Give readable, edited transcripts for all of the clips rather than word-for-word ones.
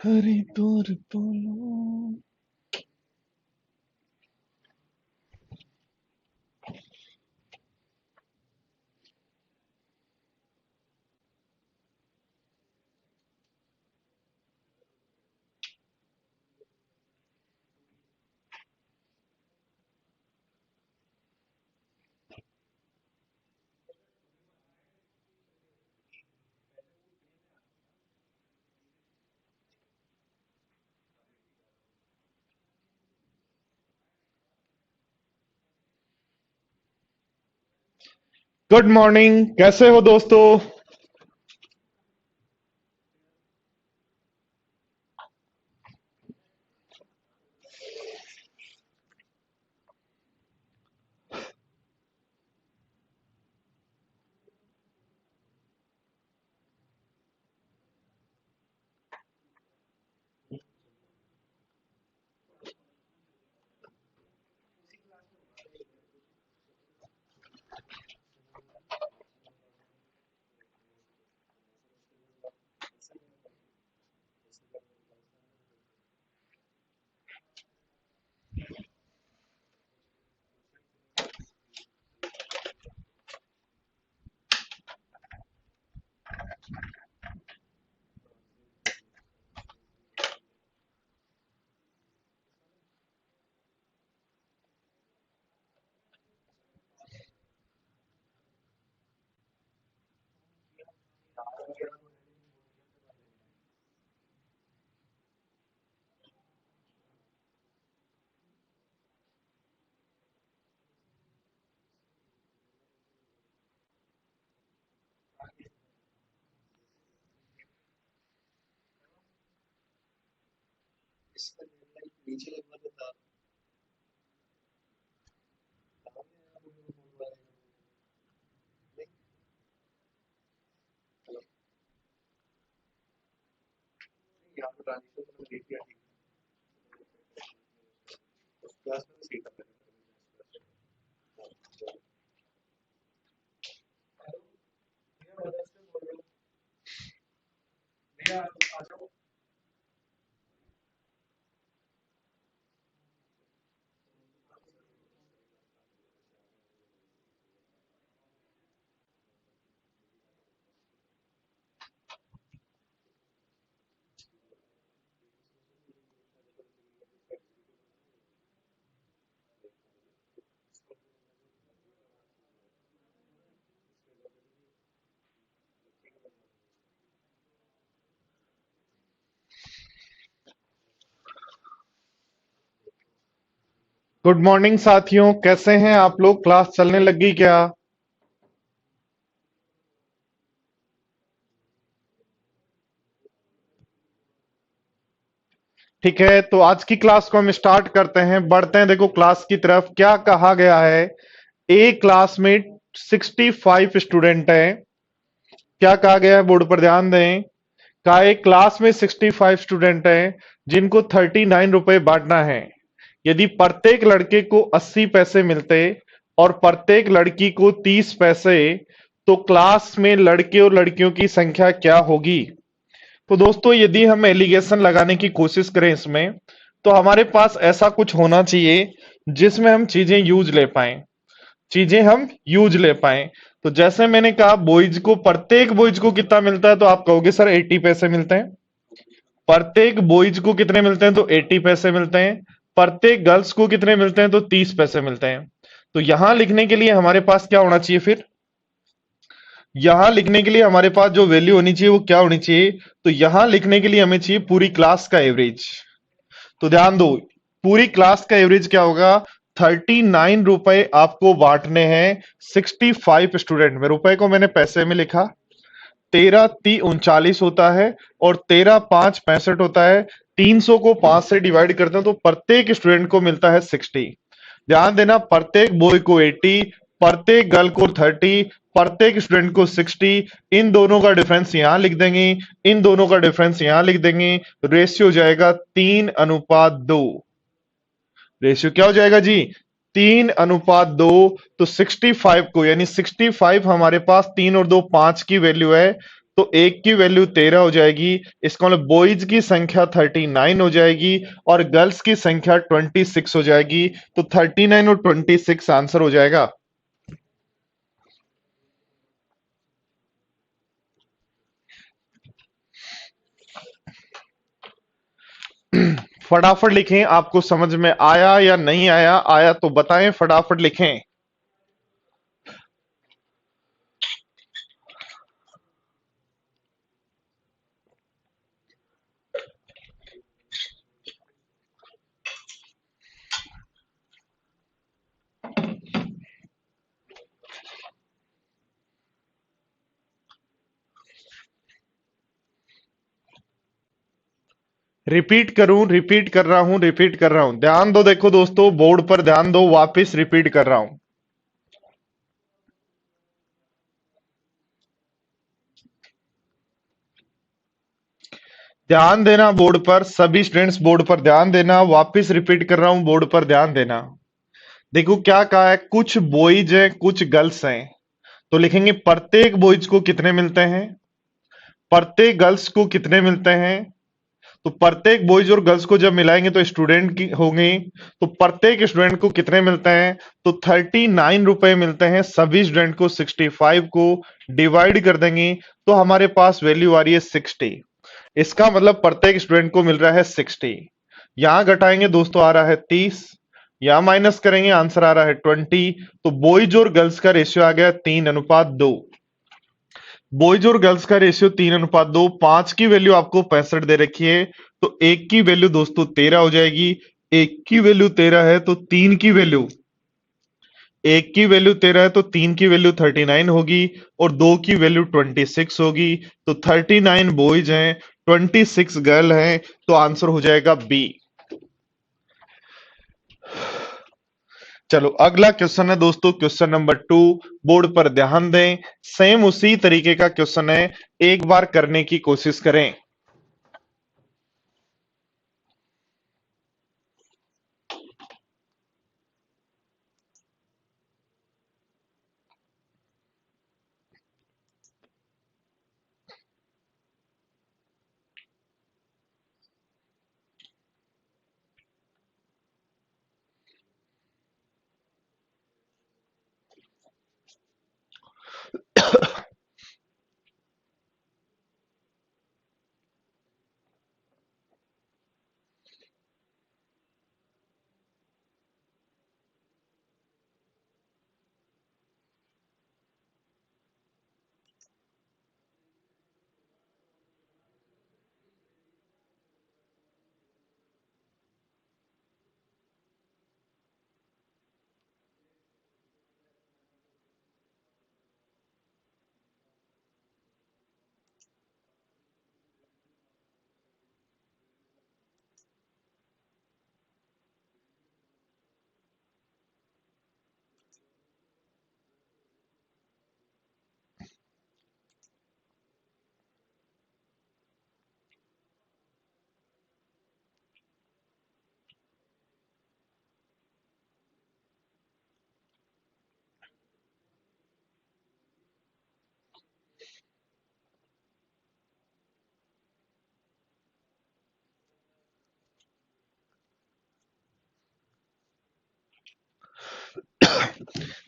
हरी तोर बोलो। Good morning, कैसे हो दोस्तों। गुड मॉर्निंग साथियों, कैसे हैं आप लोग। क्लास चलने लगी क्या। ठीक है, तो आज की क्लास को हम स्टार्ट करते हैं, बढ़ते हैं। देखो क्लास की तरफ क्या कहा गया है। एक क्लास में 65 स्टूडेंट हैं। क्या कहा गया है, बोर्ड पर ध्यान दें। का एक क्लास में 65 स्टूडेंट हैं जिनको 39 रुपए बांटना है। यदि प्रत्येक लड़के को 80 पैसे मिलते और प्रत्येक लड़की को 30 पैसे, तो क्लास में लड़के और लड़कियों की संख्या क्या होगी। तो दोस्तों यदि हम एलिगेशन लगाने की कोशिश करें इसमें, तो हमारे पास ऐसा कुछ होना चाहिए जिसमें हम चीजें यूज ले पाए, तो जैसे मैंने कहा, बॉयज को, प्रत्येक बॉयज को कितना मिलता है, तो आप कहोगे सर 80 पैसे मिलते हैं। प्रत्येक बॉयज को कितने मिलते हैं, तो 80 पैसे मिलते हैं। प्रत्येक गर्ल्स को कितने मिलते हैं, तो 30 पैसे मिलते हैं। तो यहां लिखने के लिए हमारे पास क्या होना चाहिए फिर, यहां लिखने के लिए हमारे पास जो वैल्यू होनी चाहिए वो क्या होनी चाहिए। तो यहां लिखने के लिए हमें चाहिए पूरी क्लास का एवरेज। तो ध्यान दो, पूरी क्लास का एवरेज क्या होगा। 39 रुपए आपको बांटने हैं 65 स्टूडेंट में। रुपए को मैंने पैसे में लिखा। 13×3 = 39 होता है और 13×5 = 65 होता है। 300 को 5 से डिवाइड करते हैं तो प्रत्येक स्टूडेंट को मिलता है 60। ध्यान देना, प्रत्येक बॉय को 80, प्रत्येक गर्ल को 30, प्रत्येक स्टूडेंट को 60। इन दोनों का डिफरेंस यहां लिख देंगे, इन दोनों का डिफरेंस यहां लिख देंगे। रेशियो हो जाएगा 3:2। रेशियो क्या हो जाएगा जी, 3:2। तो 65 को, यानी 65 हमारे पास 3 और 2 5 की वैल्यू है। तो एक की वैल्यू 13 हो जाएगी। इसका मतलब बॉयज की संख्या 39 हो जाएगी और गर्ल्स की संख्या 26 हो जाएगी। तो 39 और 26 आंसर हो जाएगा। फटाफट लिखें, आपको समझ में आया या नहीं आया? आया तो बताएं, फटाफट लिखें। रिपीट करूं, रिपीट कर रहा हूं, रिपीट कर रहा हूं, ध्यान दो। देखो दोस्तों, बोर्ड पर ध्यान दो, वापस रिपीट कर रहा हूं। ध्यान देना बोर्ड पर, सभी स्टूडेंट्स बोर्ड पर ध्यान देना। वापस रिपीट कर रहा हूं, बोर्ड पर ध्यान देना। देखो क्या कहा है, कुछ बॉयज हैं कुछ गर्ल्स हैं, तो लिखेंगे प्रत्येक बॉयज को कितने मिलते हैं, प्रत्येक गर्ल्स को कितने मिलते हैं। तो प्रत्येक बॉयज और गर्ल्स को जब मिलाएंगे तो स्टूडेंट की होंगे, तो प्रत्येक स्टूडेंट को कितने मिलते हैं, तो 39 रुपए मिलते हैं। सभी स्टूडेंट को 65 को डिवाइड कर देंगे तो हमारे पास वैल्यू आ रही है 60। इसका मतलब प्रत्येक स्टूडेंट को मिल रहा है 60। यहां घटाएंगे दोस्तों, आ रहा है 30। यहां माइनस करेंगे, आंसर आ रहा है 20। तो बॉयज और गर्ल्स का रेशियो आ गया 3:2। बॉयज और गर्ल्स का रेशियो 3:2। 5 की वैल्यू आपको 65 दे रखी है, तो एक की वैल्यू दोस्तों 13 हो जाएगी। एक की वैल्यू 13 है तो तीन की वैल्यू, एक की वैल्यू 13 है तो तीन की वैल्यू 39 होगी और दो की वैल्यू 26 होगी। तो 39 बॉयज हैं, 26 गर्ल हैं, तो आंसर हो जाएगा बी। चलो अगला क्वेश्चन है दोस्तों, क्वेश्चन नंबर 2। बोर्ड पर ध्यान दें, सेम उसी तरीके का क्वेश्चन है, एक बार करने की कोशिश करें।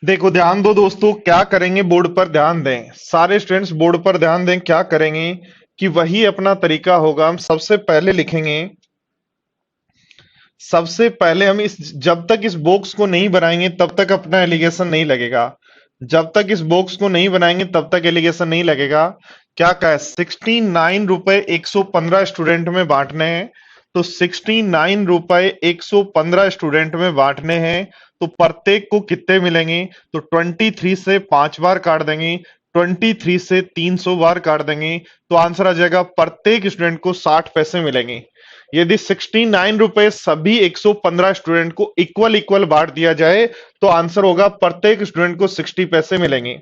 देखो ध्यान दो दोस्तों, क्या करेंगे, बोर्ड पर ध्यान दें, सारे स्टूडेंट्स बोर्ड पर ध्यान दें। क्या करेंगे कि वही अपना तरीका होगा। हम सबसे पहले लिखेंगे, सबसे पहले हम इस, जब तक इस बॉक्स को नहीं बनाएंगे तब तक अपना एलिगेशन नहीं लगेगा। जब तक इस बॉक्स को नहीं बनाएंगे तब तक एलिगेशन नहीं लगेगा। क्या कहा है, 69 रुपए 115 स्टूडेंट में बांटने हैं। तो 69 रुपए 115 स्टूडेंट में बांटने हैं, तो प्रत्येक को कितने मिलेंगे, तो 23 से 5 बार काट देंगे, 23 से 300 बार काट देंगे, तो आंसर आ जाएगा प्रत्येक स्टूडेंट को 60 पैसे मिलेंगे। यदि 69 रुपए सभी 115 स्टूडेंट को इक्वल इक्वल बांट दिया जाए तो आंसर होगा प्रत्येक स्टूडेंट को 60 पैसे मिलेंगे।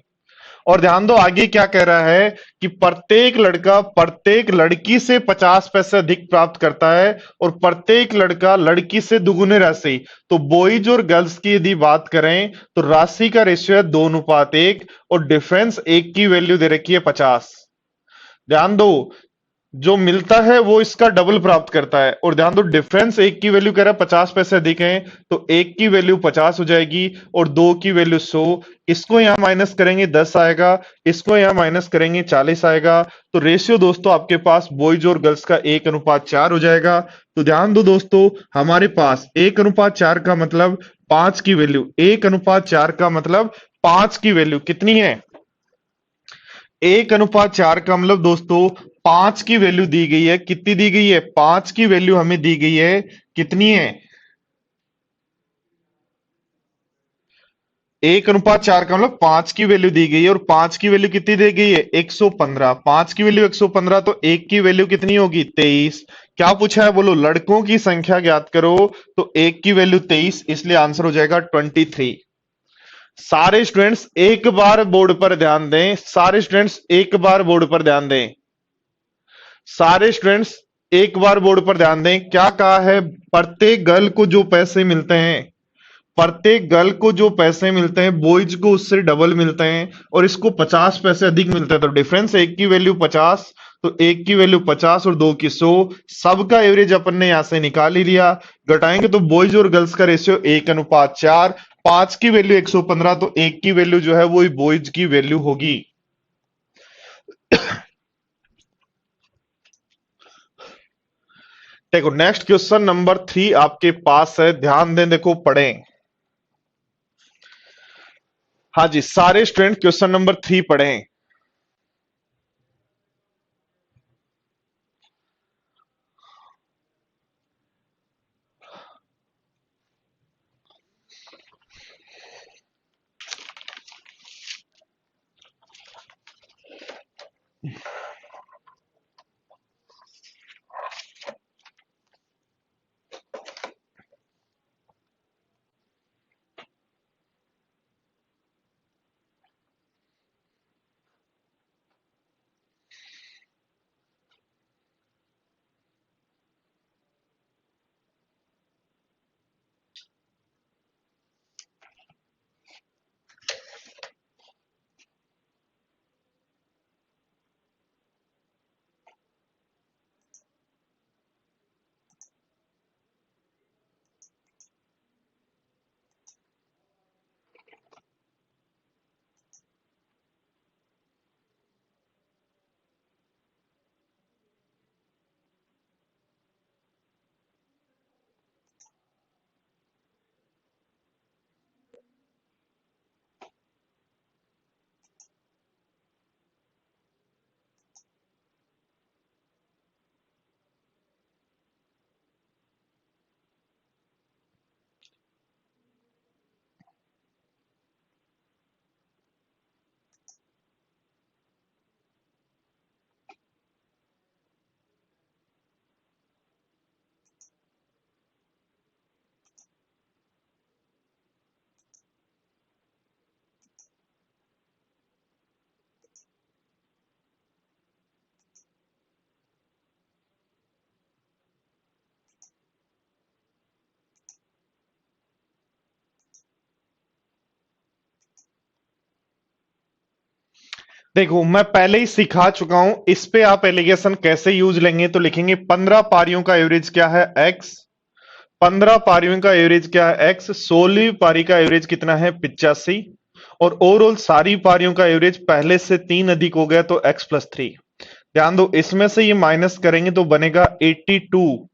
और ध्यान दो आगे क्या कह रहा है कि प्रत्येक लड़का प्रत्येक लड़की से 50 पैसे अधिक प्राप्त करता है और प्रत्येक लड़का लड़की से दुगुने राशि। तो बॉयज और गर्ल्स की यदि बात करें तो राशि का रेशियो है 2:1 और डिफरेंस एक की वैल्यू दे रखी है 50। ध्यान दो, जो मिलता है वो इसका डबल प्राप्त करता है। और ध्यान दो, डिफरेंस एक की वैल्यू कह रहा है 50 पैसे अधिक है, तो एक की वैल्यू 50 हो जाएगी और दो की वैल्यू 100। इसको यहां माइनस करेंगे 10 आएगा, इसको यहां माइनस करेंगे 40 आएगा। तो रेशियो दोस्तों आपके पास बॉयज और गर्ल्स का 1:4 हो जाएगा। तो ध्यान दो दोस्तों, हमारे पास 1:4 का मतलब 5 की वैल्यू, 1:4 का मतलब 5 की वैल्यू कितनी है? 1:4 का मतलब दोस्तों 5 की वैल्यू दी गई है। कितनी दी गई है? 5 की वैल्यू हमें दी गई है। कितनी है? 1:4 का मतलब 5 की वैल्यू दी गई है, और 5 की वैल्यू कितनी दी गई है? 115। 5 की वैल्यू 115, तो एक की वैल्यू कितनी होगी? 23। क्या पूछा है? बोलो लड़कों की संख्या ज्ञात करो। तो एक की वैल्यू 23, इसलिए आंसर हो जाएगा 23। सारे स्टूडेंट्स एक बार बोर्ड पर ध्यान दें, सारे स्टूडेंट्स एक बार बोर्ड पर ध्यान दें, सारे स्टूडेंट्स एक बार बोर्ड पर ध्यान दें। क्या कहा है? प्रत्येक गर्ल को जो पैसे मिलते हैं, प्रत्येक गर्ल को जो पैसे मिलते हैं, बॉयज को उससे डबल मिलते हैं, और इसको 50 पैसे अधिक मिलते हैं। तो डिफरेंस, एक की वैल्यू 50, तो एक की वैल्यू 50 और दो की 100। सबका एवरेज अपन ने यहां से निकाल ही लिया। घटाएंगे तो बॉयज और गर्ल्स का रेशियो 1:4। 5 की वैल्यू 115, तो एक की वैल्यू जो है वो बॉयज की वैल्यू होगी। देखो नेक्स्ट क्वेश्चन नंबर 3 आपके पास है, ध्यान दें, देखो पढ़ें। हाँ जी, सारे स्टूडेंट क्वेश्चन नंबर 3 पढ़ें। देखो मैं पहले ही सिखा चुका हूं, इस पे आप एलिगेशन कैसे यूज लेंगे। तो लिखेंगे 15 पारियों का एवरेज क्या है? एक्स। 15 पारियों का एवरेज क्या है? एक्स। 16वीं पारी का एवरेज कितना है? 85। और ओवरऑल सारी पारियों का एवरेज पहले से 3 अधिक हो गया, तो x+3। ध्यान दो, इसमें से ये माइनस करेंगे तो बनेगा 82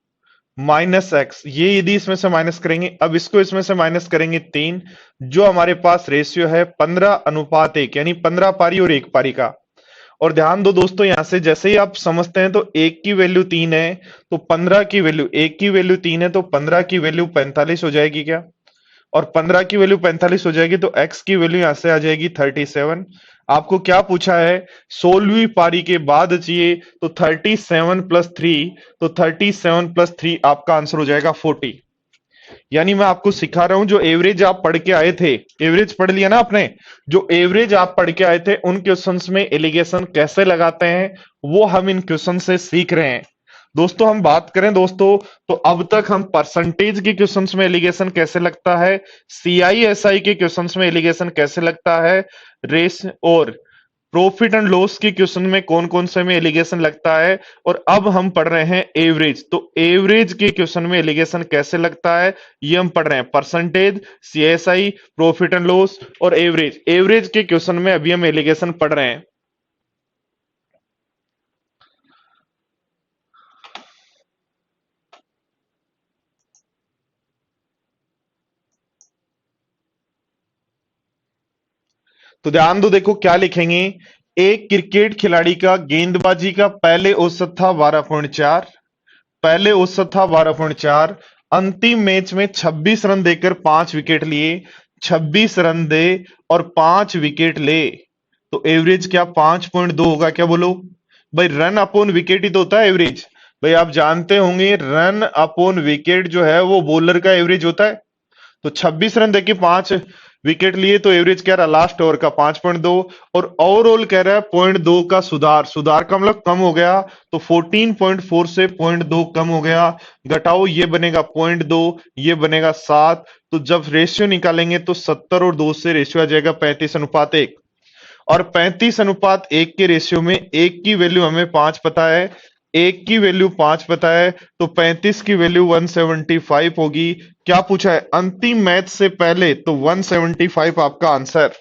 माइनस एक्स। ये यदि इसमें से माइनस करेंगे, अब इसको इसमें से माइनस करेंगे 3, जो हमारे पास रेशियो है 15:1, यानी 15 पारी और एक पारी का। और ध्यान दो दोस्तों, यहां से जैसे ही आप समझते हैं, तो एक की वैल्यू 3 है, तो 15 की वैल्यू, एक की वैल्यू 3 है तो 15 की वैल्यू 45 हो जाएगी क्या? और 15 की वैल्यू 45 हो जाएगी, तो x की वैल्यू यहां से आ जाएगी 37। आपको क्या पूछा है? 16वीं पारी के बाद चाहिए, तो 37+3, तो 37+3 आपका आंसर हो जाएगा 40। यानी मैं आपको सिखा रहा हूं, जो एवरेज आप पढ़ के आए थे, एवरेज पढ़ लिया ना आपने, जो एवरेज आप पढ़ के आए थे उन क्वेश्चंस में एलिगेशन कैसे लगाते हैं, वो हम इन क्वेश्चन से सीख रहे हैं। दोस्तों हम बात करें दोस्तों, तो अब तक हम परसेंटेज के क्वेश्चंस में एलिगेशन कैसे लगता है, CISI के क्वेश्चंस में एलिगेशन कैसे लगता है, रेस और प्रॉफिट एंड लॉस के क्वेश्चन में कौन कौन से में एलिगेशन लगता है, और अब हम पढ़ रहे हैं एवरेज। तो एवरेज के क्वेश्चन में एलिगेशन कैसे लगता है ये हम पढ़ रहे हैं। Percentage, CSI, profit and loss और एवरेज, एवरेज के क्वेश्चन में अभी हम एलिगेशन पढ़ रहे हैं। तो ध्यान दो, देखो क्या लिखेंगे। एक क्रिकेट खिलाड़ी का गेंदबाजी का पहले औसत था 12.4, पहले औसत था 12.4, अंतिम मैच में 26 रन देकर 5 विकेट लिए, 26 रन दे और 5 विकेट ले, तो एवरेज क्या 5.2 होगा? क्या बोलो भाई? रन अपॉन विकेट ही तो होता है एवरेज। भाई आप जानते होंगे रन अपॉन विकेट जो है वो बॉलर का एवरेज होता है। तो 26 रन देके 5 विकेट लिए, तो एवरेज कह रहा है लास्ट ओवर का 5.2, और ओवरऑल कह रहा है 0.2 का सुधार, सुधार का मतलब कम हो गया, तो 14.4 से 0.2 कम हो गया। घटाओ, ये बनेगा 0.2, ये बनेगा 7, तो जब रेशियो निकालेंगे तो 70 और 2 से रेशियो आ जाएगा 35:1, और 35:1 के रेशियो में एक की वैल्यू हमें 5 पता है, एक की वैल्यू 5 पता है, तो 35 की वैल्यू 175 होगी। क्या पूछा है? अंतिम मैच से पहले, तो 175 आपका आंसर।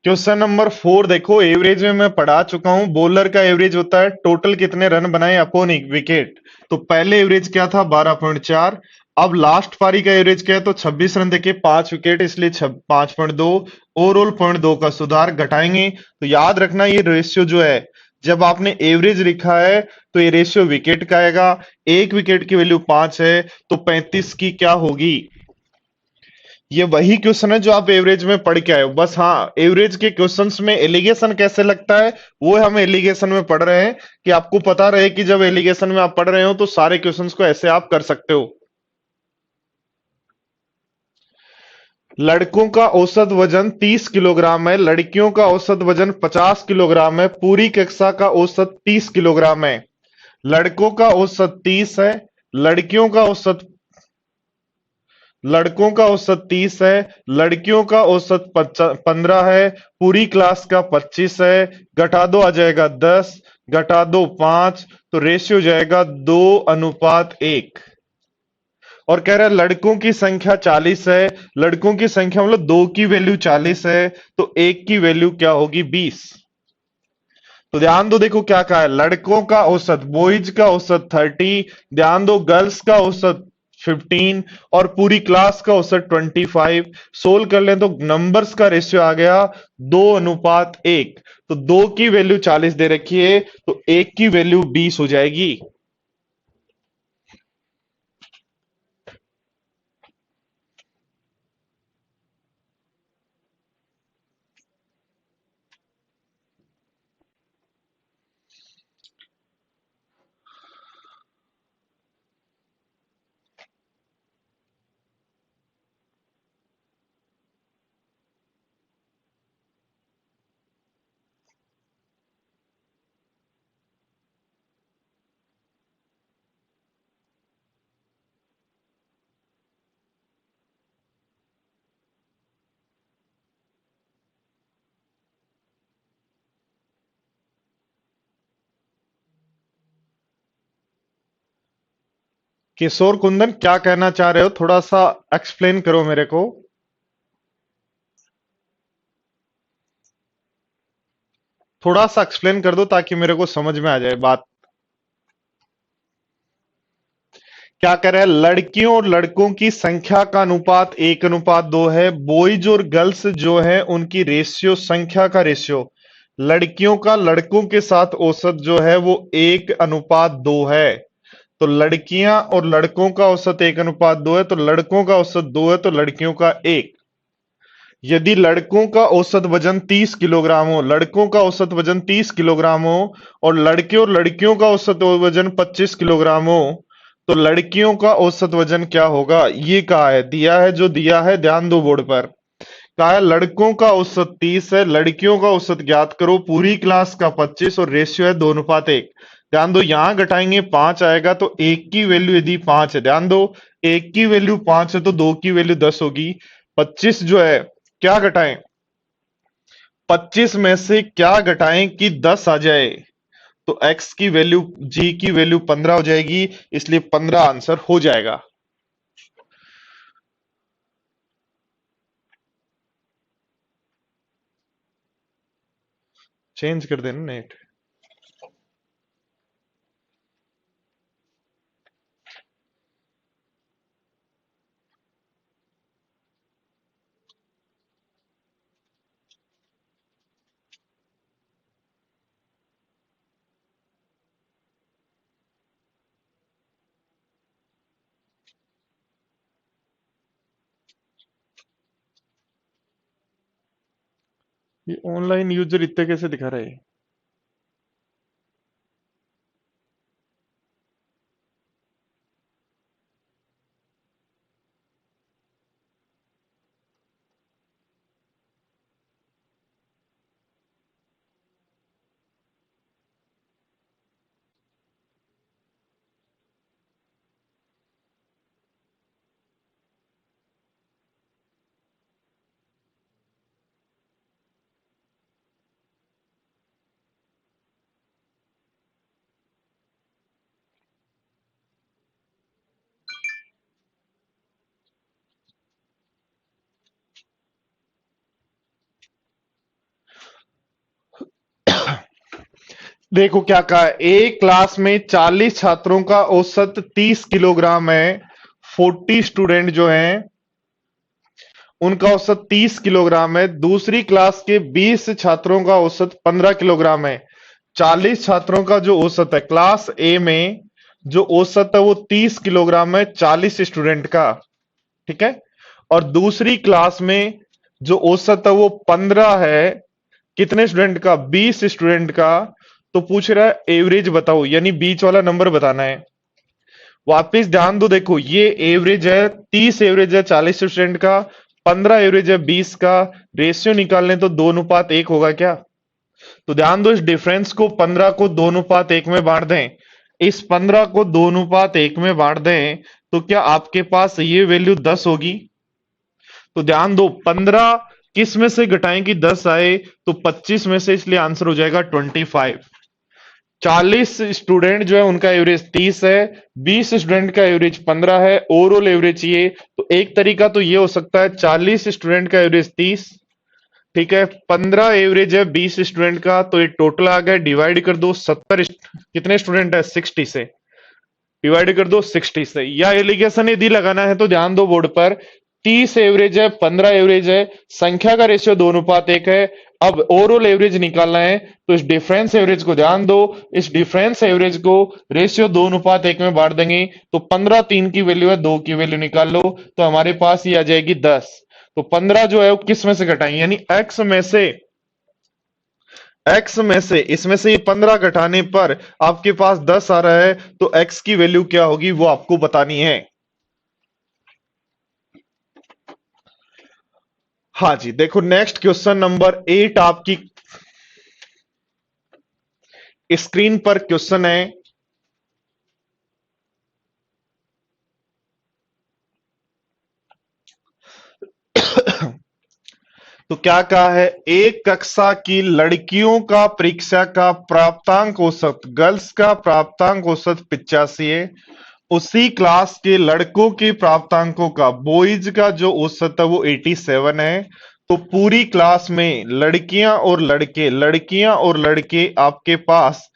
क्वेश्चन नंबर 4 देखो, एवरेज में मैं पढ़ा चुका हूं। बॉलर का एवरेज होता है टोटल कितने रन बनाए अपॉन एक विकेट। तो पहले एवरेज क्या था? 12.4। अब लास्ट पारी का एवरेज क्या है? तो 26 रन देके 5 विकेट, इसलिए 5.2। ओवरऑल 0.2 का सुधार, घटाएंगे तो याद रखना ये रेशियो जो है, जब आपने एवरेज लिखा है तो ये रेशियो विकेट का आएगा। एक विकेट की वैल्यू 5 है, तो 35 की क्या होगी? ये वही क्वेश्चन है जो आप एवरेज में पढ़ के आए हो। बस हाँ, एवरेज के क्वेश्चंस में एलिगेशन कैसे लगता है वो हम एलिगेशन में पढ़ रहे हैं, कि आपको पता रहे कि जब एलिगेशन में आप पढ़ रहे हो तो सारे क्वेश्चंस को ऐसे आप कर सकते हो। लड़कों का औसत वजन 30 किलोग्राम है, लड़कियों का औसत वजन 50 किलोग्राम है, पूरी कक्षा का औसत 30 किलोग्राम है। लड़कों का औसत 30 है, लड़कियों का औसत लड़कों का औसत 30 है, लड़कियों का औसत 15 है, पूरी क्लास का 25 है। घटा दो, आ जाएगा 10, घटा दो 5, तो रेशियो जाएगा 2:1। और कह रहा है लड़कों की संख्या 40 है, लड़कों की संख्या मतलब 2 की वैल्यू 40 है, तो 1 की वैल्यू क्या होगी? 20। तो ध्यान दो, देखो क्या कहा है, लड़कों का औसत, बॉयज का औसत 30, ध्यान दो गर्ल्स का औसत 15, और पूरी क्लास का औसत 25। सोल्व कर लें तो नंबर्स का रेशियो आ गया 2:1। तो 2 की वैल्यू 40 दे रखी है, तो 1 की वैल्यू 20 हो जाएगी। किशोर कुंदन, क्या कहना चाह रहे हो? थोड़ा सा एक्सप्लेन करो मेरे को। थोड़ा सा एक्सप्लेन कर दो ताकि मेरे को समझ में आ जाए बात। क्या कह रहा है, लड़कियों और लड़कों की संख्या का अनुपात 1:2 है। बॉयज और गर्ल्स जो है उनकी रेशियो, संख्या का रेशियो, लड़कियों का लड़कों के साथ औसत जो है वो 1:2 है। तो लड़कियां और लड़कों का औसत 1:2 है, तो लड़कों का औसत 2 है, तो लड़कियों का 1। यदि लड़कों का औसत वजन 30 किलोग्राम हो, लड़कों का औसत वजन 30 किलोग्राम हो, और लड़के और लड़कियों का औसत वजन 25 किलोग्राम हो, तो लड़कियों का औसत वजन क्या होगा, ये कहा है, दिया है, जो दिया है ध्यान दो बोर्ड पर। कहा है लड़कों का औसत 30 है, लड़कियों का औसत ज्ञात करो, पूरी क्लास का 25, और रेशियो है 2:1। ध्यान दो, यहां घटाएंगे 5 आएगा, तो एक की वैल्यू यदि 5 है, ध्यान दो, एक की वैल्यू 5 है तो दो की वैल्यू 10 होगी। 25 जो है, क्या घटाएं, 25 में से क्या घटाएं कि 10 आ जाए, तो x की वैल्यू, g की वैल्यू 15 हो जाएगी, इसलिए 15 आंसर हो जाएगा। चेंज कर देना नेट। ये ऑनलाइन यूजर इतने कैसे दिखा रहे हैं। देखो क्या कहा है, एक क्लास में 40 छात्रों का औसत 30 किलोग्राम है। 40 स्टूडेंट जो हैं उनका औसत 30 किलोग्राम है। दूसरी क्लास के 20 छात्रों का औसत 15 किलोग्राम है। 40 छात्रों का जो औसत है क्लास ए में, जो औसत है वो 30 किलोग्राम है 40 स्टूडेंट का, ठीक है। और दूसरी क्लास में जो औसत है वो 15 है, कितने स्टूडेंट का, 20 स्टूडेंट का। तो पूछ रहा है एवरेज बताओ, यानी बीच वाला नंबर बताना है। वापिस ध्यान दो, देखो ये एवरेज है, 30 एवरेज है 40 स्टूडेंट का, 15 एवरेज है 20 का। रेशियो निकालने तो 2:1 होगा क्या। तो ध्यान दो, इस डिफरेंस को 15 को 2:1 में बांट दें, इस 15 को 2:1 में बांट दें, तो क्या आपके पास ये वैल्यू 10 होगी। तो ध्यान दो, 15 किस में से घटाएं कि 10 आए, तो 25 में से, इसलिए आंसर हो जाएगा 25। 40 स्टूडेंट जो है उनका एवरेज 30 है, 20 स्टूडेंट का एवरेज 15 है, ओवरऑल एवरेज ये। तो एक तरीका तो ये हो सकता है, 40 स्टूडेंट का एवरेज 30, ठीक है, 15 एवरेज है 20 स्टूडेंट का, तो ये टोटल आ गया, डिवाइड कर दो 70, कितने स्टूडेंट है 60 से, डिवाइड कर दो 60 से, या एलिगेशन यदि लगाना है तो ध्यान दो बोर्ड पर, 30 एवरेज है 15 एवरेज है, संख्या का रेशियो 2:1 है। अब ओवरऑल एवरेज निकालना है, तो इस डिफरेंस एवरेज को ध्यान दो, इस डिफरेंस एवरेज को रेशियो 2:1 में बांट देंगे, तो 15 3 की वैल्यू है, 2 की वैल्यू निकाल लो, तो हमारे पास ये आ जाएगी 10। तो 15 जो है वो किस में से घटाएंगे, यानी एक्स में से, एक्स में से, इसमें से ये 15 घटाने पर आपके पास 10 आ रहा है, तो एक्स की वैल्यू क्या होगी वो आपको बतानी है। हाँ जी, देखो नेक्स्ट क्वेश्चन नंबर 8 आपकी स्क्रीन पर क्वेश्चन है। तो क्या कहा है, एक कक्षा की लड़कियों का परीक्षा का प्राप्तांक औसत, गर्ल्स का प्राप्तांक औसत 85 है। उसी क्लास के लड़कों के प्राप्तांकों का, बॉयज का जो औसत है वो 87 है। तो पूरी क्लास में लड़कियां और लड़के आपके पास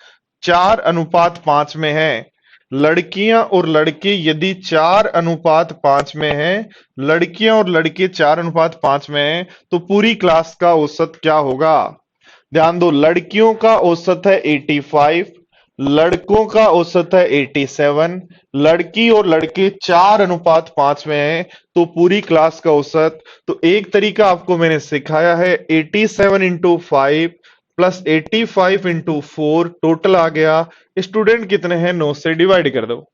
4:5 में हैं। लड़कियां और लड़के यदि 4:5 में हैं, लड़कियां और लड़के 4:5 में हैं, तो पूरी क्लास का औसत क्या होगा? ध्यान दो, लड़कियों का औसत है 85, लड़कों का औसत है 87, लड़की और लड़के 4:5 में हैं, तो पूरी क्लास का औसत। तो एक तरीका आपको मैंने सिखाया है, 87 इंटू 5 प्लस 85 इंटू 4 टोटल आ गया। स्टूडेंट कितने हैं? 9 से डिवाइड कर दो।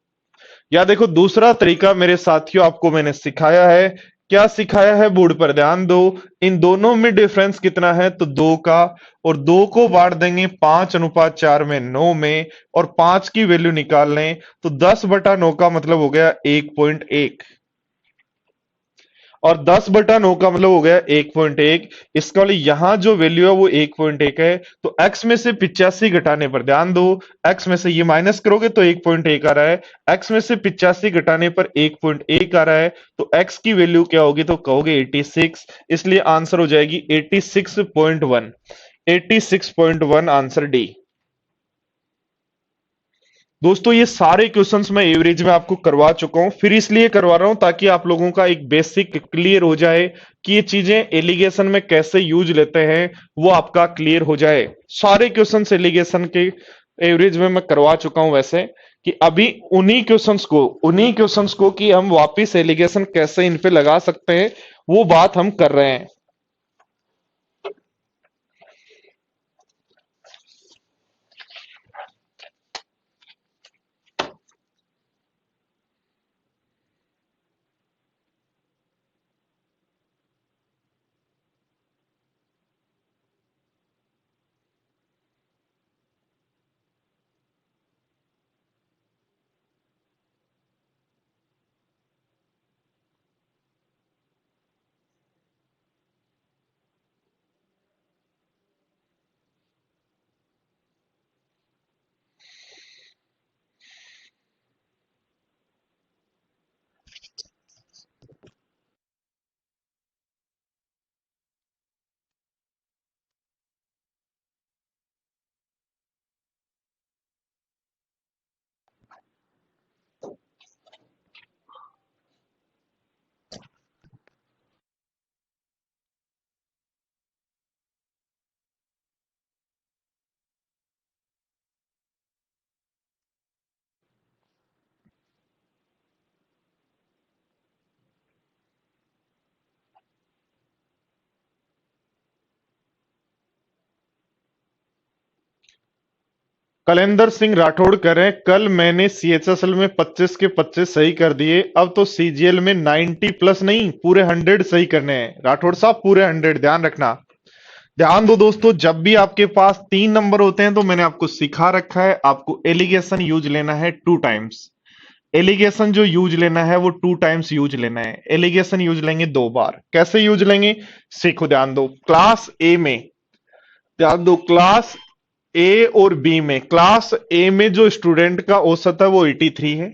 या देखो दूसरा तरीका मेरे साथियों आपको मैंने सिखाया है। क्या सिखाया है? बोर्ड पर ध्यान दो। इन दोनों में डिफरेंस कितना है? तो 2 का। और 2 को बांट देंगे 5:4 में, 9 में, और 5 की वैल्यू निकाल लें तो 10/9 का मतलब हो गया 1.1, और 10/9 का मतलब हो गया 1.1। इसका वाले यहां जो वैल्यू है वो 1.1 है। तो x में से 85 घटाने पर, ध्यान दो, x में से ये माइनस करोगे तो 1.1 आ रहा है, x में से 85 घटाने पर 1.1 आ रहा है, तो x की वैल्यू क्या होगी? तो कहोगे 86, इसलिए आंसर हो जाएगी 86.1। 86.1 आंसर डी। दोस्तों ये सारे क्वेश्चंस मैं एवरेज में आपको करवा चुका हूं, फिर इसलिए करवा रहा हूं ताकि आप लोगों का एक बेसिक क्लियर हो जाए कि ये चीजें एलिगेशन में कैसे यूज लेते हैं, वो आपका क्लियर हो जाए। सारे क्वेश्चंस एलिगेशन के एवरेज में मैं करवा चुका हूं वैसे, कि अभी उन्हीं क्वेश्चंस को कि हम वापिस एलिगेशन कैसे इन पे लगा सकते हैं, वो बात हम कर रहे हैं। कलेंदर सिंह राठौड़ कह रहे हैं, कल मैंने सीएचएसएल में 25 के 25 सही कर दिए, अब तो सीजीएल में 90 प्लस नहीं पूरे 100 सही करने हैं। राठौड़ साहब पूरे 100 ध्यान रखना। ध्यान दो दोस्तों, जब भी आपके पास 3 नंबर होते हैं तो मैंने आपको सिखा रखा है, आपको एलिगेशन यूज लेना है 2 टाइम्स। एलिगेशन जो यूज लेना है वो 2 टाइम्स यूज लेना है। एलिगेशन यूज लेंगे 2 बार। कैसे यूज लेंगे? सीखो, ध्यान दो। क्लास ए में, ध्यान दो, क्लास ए और बी में, क्लास ए में जो स्टूडेंट का औसत है वो 83 है।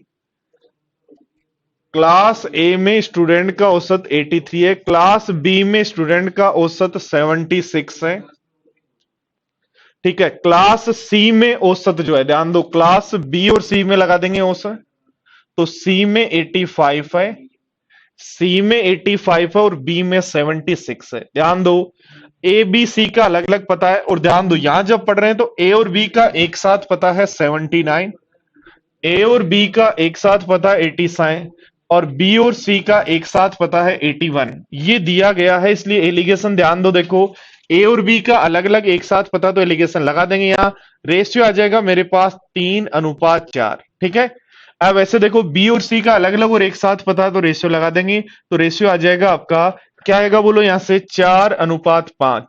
क्लास ए में स्टूडेंट का औसत 83 है। क्लास बी में स्टूडेंट का औसत 76 है। ठीक है। क्लास सी में औसत जो है, ध्यान दो, क्लास बी और सी में लगा देंगे औसत, तो सी में 85 है, सी में 85 है और बी में 76 है। ध्यान दो, ए बी सी का अलग अलग पता है, और ध्यान दो यहां जब पढ़ रहे हैं तो ए और बी का एक साथ पता है 79, ए और बी का एक साथ पता है 87, और बी और सी का एक साथ पता है 81। ये दिया गया है, इसलिए एलिगेशन ध्यान दो, देखो ए और बी का अलग अलग एक साथ पता, तो एलिगेशन लगा देंगे। यहां रेशियो आ जाएगा मेरे पास 3:4। ठीक है। अब ऐसे देखो, बी और सी का अलग अलग और एक साथ पता है तो रेशियो लगा देंगे, तो रेशियो आ जाएगा आपका, क्या आएगा बोलो यहां से, 4:5।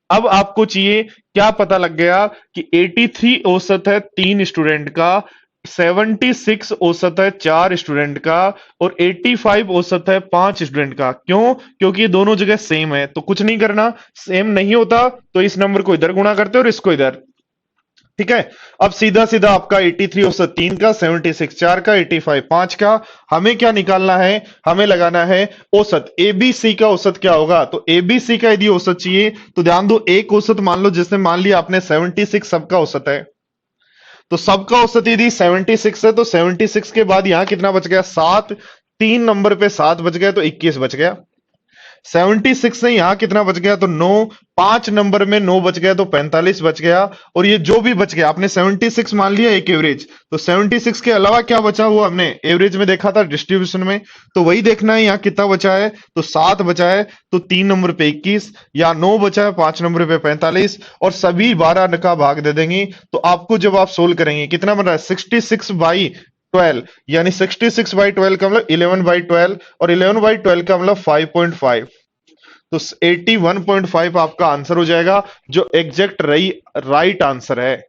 अब आपको चाहिए, क्या पता लग गया कि 83 औसत है 3 स्टूडेंट का, 76 औसत है 4 स्टूडेंट का, और 85 औसत है 5 स्टूडेंट का। क्यों? क्योंकि ये दोनों जगह सेम है, तो कुछ नहीं करना, सेम नहीं होता तो इस नंबर को इधर गुणा करते और इसको इधर, ठीक है। अब सीधा सीधा आपका 83 औसत 3 का, 76 4 का, 85 5 का। हमें क्या निकालना है? हमें लगाना है औसत। एबीसी का औसत क्या होगा? तो एबीसी का यदि औसत चाहिए तो ध्यान दो, एक औसत मान लो, जिसने मान लिया आपने 76 सबका औसत है, तो सबका औसत यदि 76 है तो 76 के बाद यहां कितना बच गया? 7। 3 नंबर पे 7 बच गया तो 21 बच गया। 76 से यहां कितना बच गया? तो 9। 5 नंबर में 9 बच गया तो 45 बच गया। और ये जो भी बच गया, आपने 76 मान लिया एक एवरेज, तो 76 के अलावा क्या बचा हुआ हमने एवरेज में देखा था डिस्ट्रीब्यूशन में, तो वही देखना है यहां कितना बचा है। तो 7 बचा है तो 3 नंबर पे 21, या 9 बचा है 5 नंबर पे 45, और सभी 12 का भाग दे देंगे। तो आपको जब आप सोल्व करेंगे कितना बन रहा है? 66/12, यानी 66/12 का मतलब 11/12, और 11/12 का मतलब 5.5। तो 81.5 आपका आंसर हो जाएगा, जो एग्जैक्ट राइट आंसर है।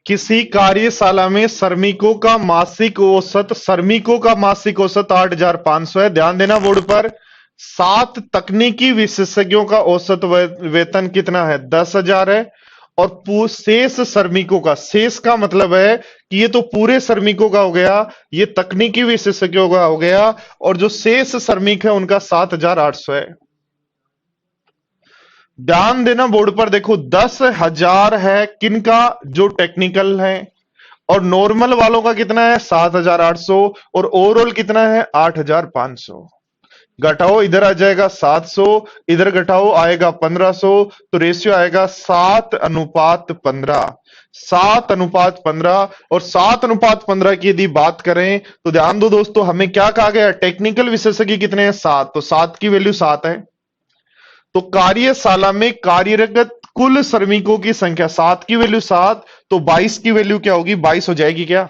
किसी कार्यशाला में श्रमिकों का मासिक औसत 8,500 है। ध्यान देना बोर्ड पर। 7 तकनीकी विशेषज्ञों का औसत वेतन कितना है? 10,000 है। और शेष श्रमिकों का, शेष का मतलब है कि ये तो पूरे श्रमिकों का हो गया, ये तकनीकी विशेषज्ञों का हो गया, और जो शेष श्रमिक है उनका 7,800 है। ध्यान देना बोर्ड पर, देखो 10,000 है किनका? जो टेक्निकल है। और नॉर्मल वालों का कितना है? 7,800। और ओवरऑल कितना है? 8,500। घटाओ, इधर आ जाएगा 700, इधर घटाओ आएगा 1,500, तो रेशियो आएगा 7:15। 7:15। और 7:15 की यदि बात करें तो ध्यान दो दोस्तों, हमें क्या कहा गया? टेक्निकल विशेषज्ञ कितने हैं? 7, तो 7 की वैल्यू 7 है। तो कार्यशाला में कार्यरत कुल श्रमिकों की संख्या, 7 की वैल्यू 7, तो 22 की वैल्यू क्या होगी? 22 हो जाएगी क्या?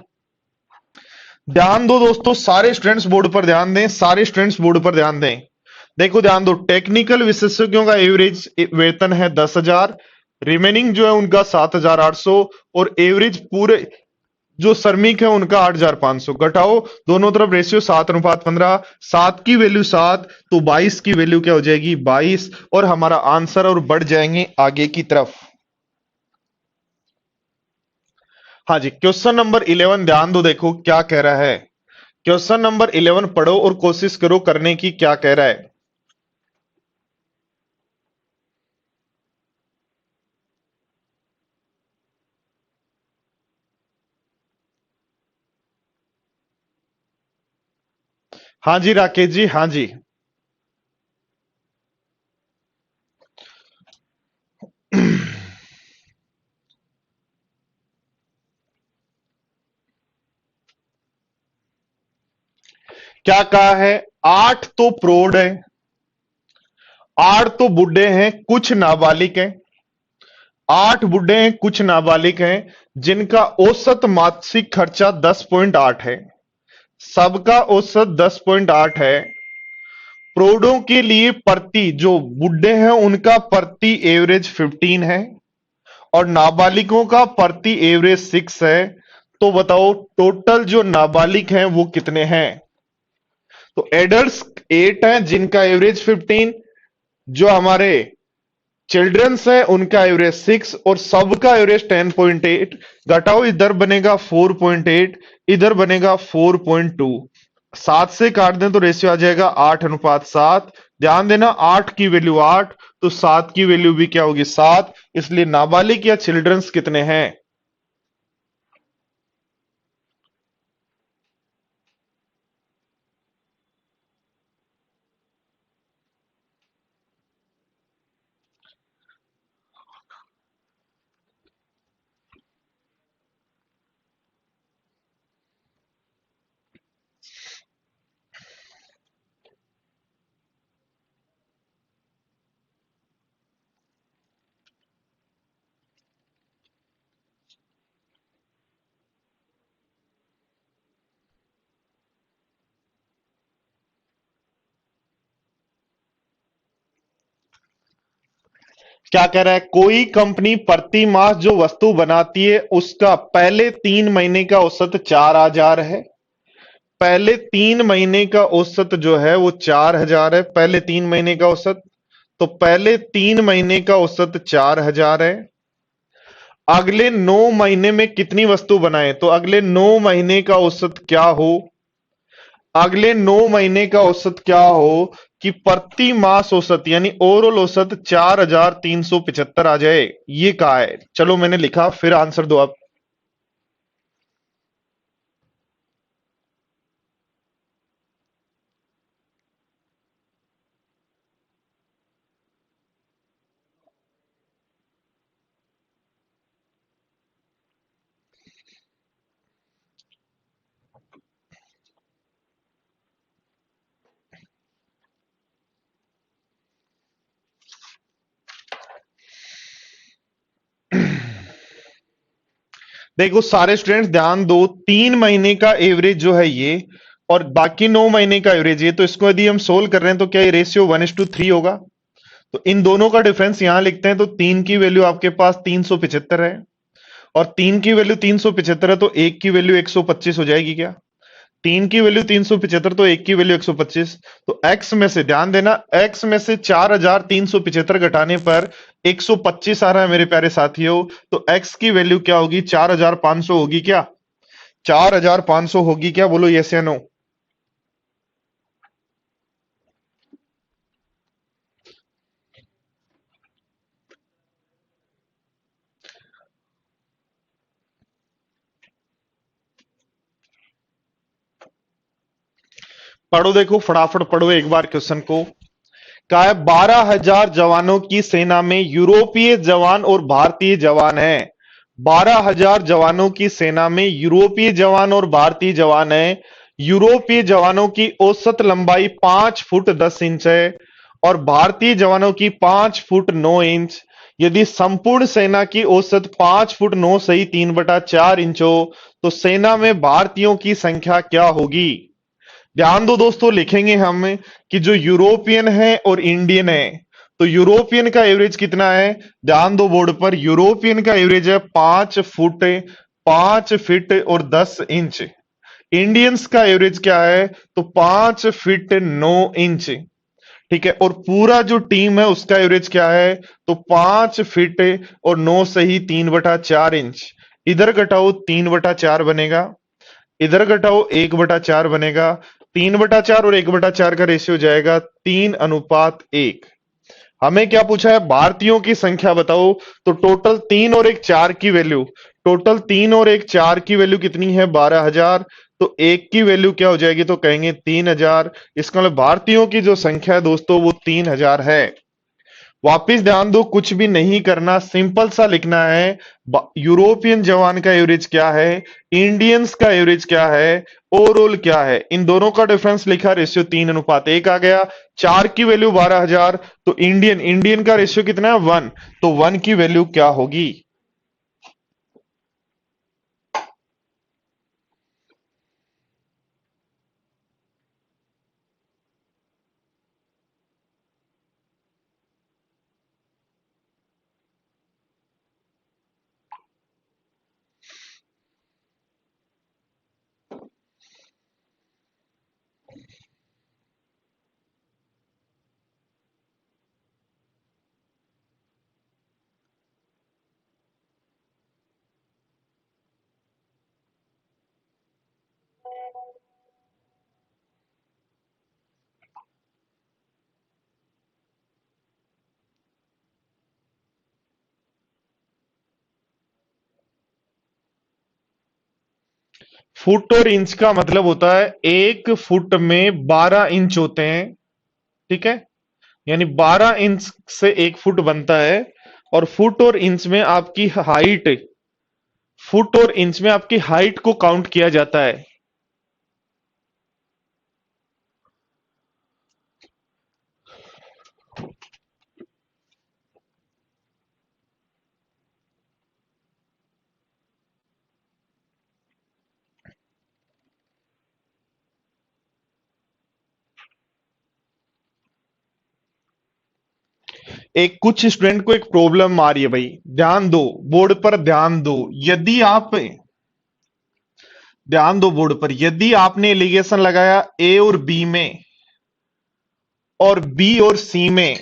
ध्यान दो दोस्तों, सारे स्टूडेंट्स बोर्ड पर ध्यान दें, सारे स्टूडेंट्स बोर्ड पर ध्यान दें। देखो ध्यान दो, टेक्निकल विशेषज्ञों का एवरेज वेतन है 10,000, रिमेनिंग जो है उनका 7,800, और एवरेज पूरे जो श्रमिक है उनका 8,500। घटाओ दोनों तरफ, रेशियो 7:15। 7 की वैल्यू 7, तो 22 की वैल्यू क्या हो जाएगी? 22। और हमारा आंसर, और बढ़ जाएंगे आगे की तरफ। हाँ जी, क्वेश्चन नंबर 11 ध्यान दो, देखो क्या कह रहा है। क्वेश्चन नंबर 11 पढ़ो और कोशिश करो करने की, क्या कह रहा है। हाँ जी राकेश जी, हाँ जी। क्या कहा है? 8 तो प्रौढ़ है, 8 तो बुढ़े हैं, कुछ नाबालिग हैं। 8 बुढ़े हैं, कुछ नाबालिग हैं, जिनका औसत मासिक खर्चा 10.8 है। सबका औसत 10.8 है। प्रौढ़ों के लिए प्रति, जो बुढ़े हैं उनका प्रति एवरेज 15 है, और नाबालिगों का प्रति एवरेज 6 है। तो बताओ टोटल जो नाबालिग हैं वो कितने हैं? तो एडल्ट्स 8 हैं जिनका एवरेज 15, जो हमारे चिल्ड्रंस है उनका एवरेज 6, और सबका एवरेज 10.8। घटाओ, इधर बनेगा 4.8, इधर बनेगा 4.2। 7 से काट दें तो रेशियो आ जाएगा 8:7। ध्यान देना, 8 की वैल्यू 8, तो 7 की वैल्यू भी क्या होगी? 7। इसलिए नाबालिग या चिल्ड्रंस कितने हैं? क्या कह रहा है? कोई कंपनी प्रति माह जो वस्तु बनाती है उसका पहले 3 महीने का औसत 4,000 है। पहले 3 महीने का औसत जो है वो 4,000 है, पहले 3 महीने का औसत। तो पहले 3 महीने का औसत 4,000 है। अगले 9 महीने में कितनी वस्तु बनाए? तो अगले 9 महीने का औसत क्या हो? अगले 9 महीने का औसत क्या हो कि प्रति मास औसत यानी ओवरऑल औसत 4,375 आ जाए? ये कहा है। चलो मैंने लिखा, फिर आंसर दो आप। देखो सारे स्टूडेंट्स ध्यान दो, 3 महीने का एवरेज जो है ये, और बाकी 9 महीने का एवरेज ये, तो इसको यदि हम सोल्व कर रहे हैं तो क्या ये रेशियो 1:3 होगा? तो इन दोनों का डिफरेंस यहां लिखते हैं, तो 3 की वैल्यू आपके पास 375 है, और 3 की वैल्यू 375 है, तो 1 की वैल्यू 125 हो जाएगी क्या? 3 की वैल्यू 375, तो 1 की वैल्यू 125। तो x में से, ध्यान देना, x में से 4,375 घटाने पर 125 आ रहा है मेरे प्यारे साथियों। तो x की वैल्यू क्या होगी? 4,500 होगी क्या? 4,500 होगी क्या? बोलो यस या नो। पढ़ो, देखो फटाफट पढ़ो एक बार क्वेश्चन को। कहा है 12,000 जवानों की सेना में यूरोपीय जवान और भारतीय जवान हैं। 12,000 जवानों की सेना में यूरोपीय जवान और भारतीय जवान हैं। यूरोपीय जवानों की औसत लंबाई 5 फुट 10 इंच है, और भारतीय जवानों की 5 फुट 9 इंच। यदि संपूर्ण सेना की औसत 5 फुट 9 सही 3/4 इंच हो, तो सेना में भारतीयों की संख्या क्या होगी? ध्यान दो दोस्तों, लिखेंगे हम कि जो यूरोपियन है और इंडियन है, तो यूरोपियन का एवरेज कितना है? ध्यान दो बोर्ड पर, यूरोपियन का एवरेज है 5 फीट और 10 इंच। इंडियंस का एवरेज क्या है? तो 5 फीट 9 इंच। ठीक है, और पूरा जो टीम है उसका एवरेज क्या है? तो 5 फीट और 9 सही 3/4 इंच। इधर घटाओ 3/4 बनेगा, इधर घटाओ 1/4 बनेगा। 3/4 और 1/4 का रेशियो जाएगा 3:1। हमें क्या पूछा है? भारतीयों की संख्या बताओ। तो टोटल 3 और 1 4 की वैल्यू, टोटल 3 और 1 4 की वैल्यू कितनी है? 12,000। तो एक की वैल्यू क्या हो जाएगी, तो कहेंगे 3000। इसका मतलब भारतीयों की जो संख्या है दोस्तों वो 3000 है। वापिस ध्यान दो, कुछ भी नहीं करना, सिंपल सा लिखना है। यूरोपियन जवान का एवरेज क्या है, इंडियंस का एवरेज क्या है, ओवरऑल क्या है, इन दोनों का डिफरेंस लिखा, रेशियो 3:1 आ गया। 4 की वैल्यू 12000, तो इंडियन इंडियन का रेशियो कितना है 1, तो 1 की वैल्यू क्या होगी। फुट और इंच का मतलब होता है, एक फुट में 12 इंच होते हैं, ठीक है, यानी 12 इंच से एक फुट बनता है। और फुट और इंच में आपकी हाइट, फुट और इंच में आपकी हाइट को काउंट किया जाता है। एक कुछ स्टूडेंट को एक प्रॉब्लम आ रही है भाई, ध्यान दो, बोर्ड पर ध्यान दो। यदि आप, ध्यान दो बोर्ड पर, यदि आपने एलिगेशन लगाया ए और बी में और बी और सी में,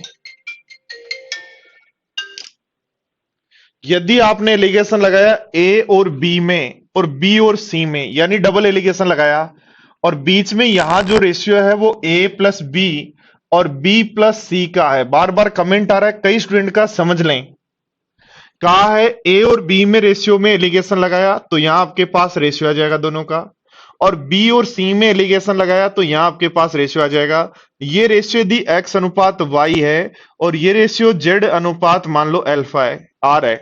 यदि आपने एलिगेशन लगाया ए और बी में और बी और सी में, यानी डबल एलिगेशन लगाया, और बीच में यहां जो रेशियो है वो ए प्लस बी और बी प्लस सी का है। बार बार कमेंट आ रहा है कई स्टूडेंट का, समझ लें। कहा है ए और बी में रेशियो में एलिगेशन लगाया, तो यहां आपके पास रेशियो आ जाएगा दोनों का। और बी और सी में एलिगेशन लगाया, तो यहां आपके पास रेशियो आ जाएगा। ये रेशियो यदि एक्स अनुपात वाई है और ये रेशियो जेड अनुपात मान लो अल्फा है, आर है,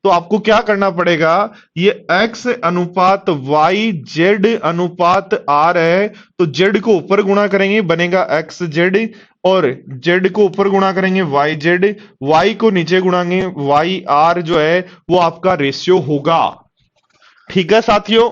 तो आपको क्या करना पड़ेगा, ये x अनुपात y z अनुपात r है, तो z को ऊपर गुणा करेंगे बनेगा x z, और z को ऊपर गुणा करेंगे y z, y को नीचे गुणाएंगे y r, जो है वो आपका रेशियो होगा। ठीक है साथियों,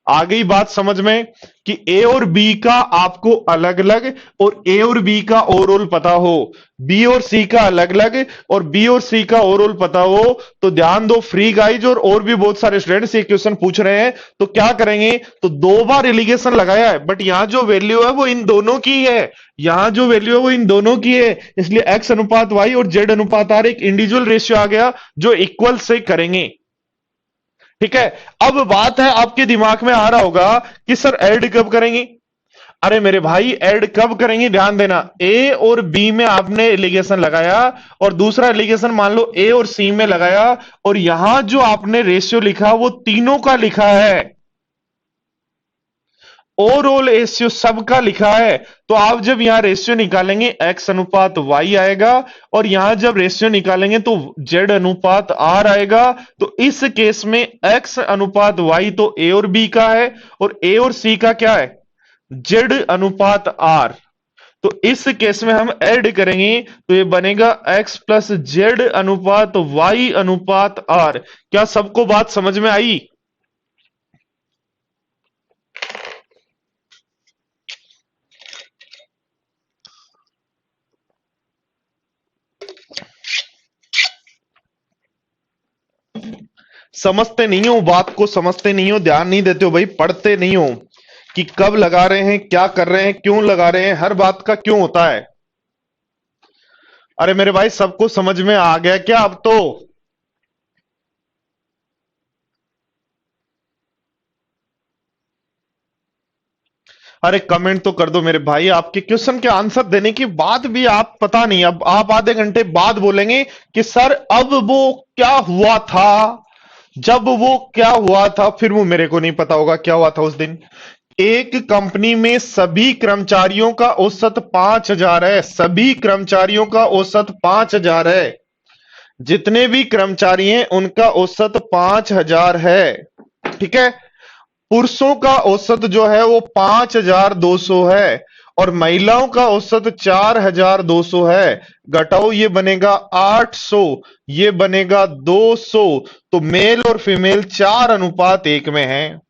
आ गई बात समझ में कि ए और बी का आपको अलग अलग और ए और बी का ओवरऑल पता हो, बी और सी का अलग अलग और बी और सी का ओवरऑल पता हो, तो ध्यान दो फ्री गाइज, और भी बहुत सारे स्टूडेंट्स ये क्वेश्चन पूछ रहे हैं, तो क्या करेंगे, तो 2 बार एलिगेशन लगाया है, बट यहां जो वैल्यू है वो इन दोनों की है, यहां जो वैल्यू है वो इन दोनों की है, इसलिए एक्स अनुपात वाई और जेड अनुपात आर एक इंडिविजुअल रेशियो आ गया जो इक्वल से करेंगे। ठीक है, अब बात है आपके दिमाग में आ रहा होगा कि सर ऐड कब करेंगे। अरे मेरे भाई, ऐड कब करेंगे, ध्यान देना, ए और बी में आपने एलिगेशन लगाया और दूसरा एलिगेशन मान लो ए और सी में लगाया, और यहां जो आपने रेशियो लिखा वो तीनों का लिखा है, ओवरऑल रेशियो सबका लिखा है। तो आप जब यहां रेशियो निकालेंगे एक्स अनुपात वाई आएगा, और यहां जब रेशियो निकालेंगे तो जेड अनुपात आर आएगा। तो इस केस में एक्स अनुपात वाई तो ए और बी का है, और ए और सी का क्या है, जेड अनुपात आर। तो इस केस में हम ऐड करेंगे तो ये बनेगा एक्स प्लस जेड अनुपात वाई अनुपात आर। क्या सबको बात समझ में आई। समझते नहीं हो बात को, समझते नहीं हो, ध्यान नहीं देते हो भाई, पढ़ते नहीं हो कि कब लगा रहे हैं, क्या कर रहे हैं, क्यों लगा रहे हैं, हर बात का क्यों होता है। अरे मेरे भाई, सबको समझ में आ गया क्या अब तो। अरे कमेंट तो कर दो मेरे भाई, आपके क्वेश्चन के आंसर देने के बाद भी आप, पता नहीं, अब आप आधे घंटे बाद बोलेंगे कि सर अब वो क्या हुआ था, जब वो क्या हुआ था, फिर वो मेरे को नहीं पता होगा क्या हुआ था उस दिन। एक कंपनी में सभी कर्मचारियों का औसत 5,000 है, सभी कर्मचारियों का औसत 5,000 है, जितने भी कर्मचारी हैं उनका औसत 5,000 है। ठीक है। पुरुषों का औसत जो है वो 5,200 है और महिलाओं का औसत 4,200 है। घटाओ, ये बनेगा 800, ये बनेगा 200। तो मेल और फीमेल 4:1 में है।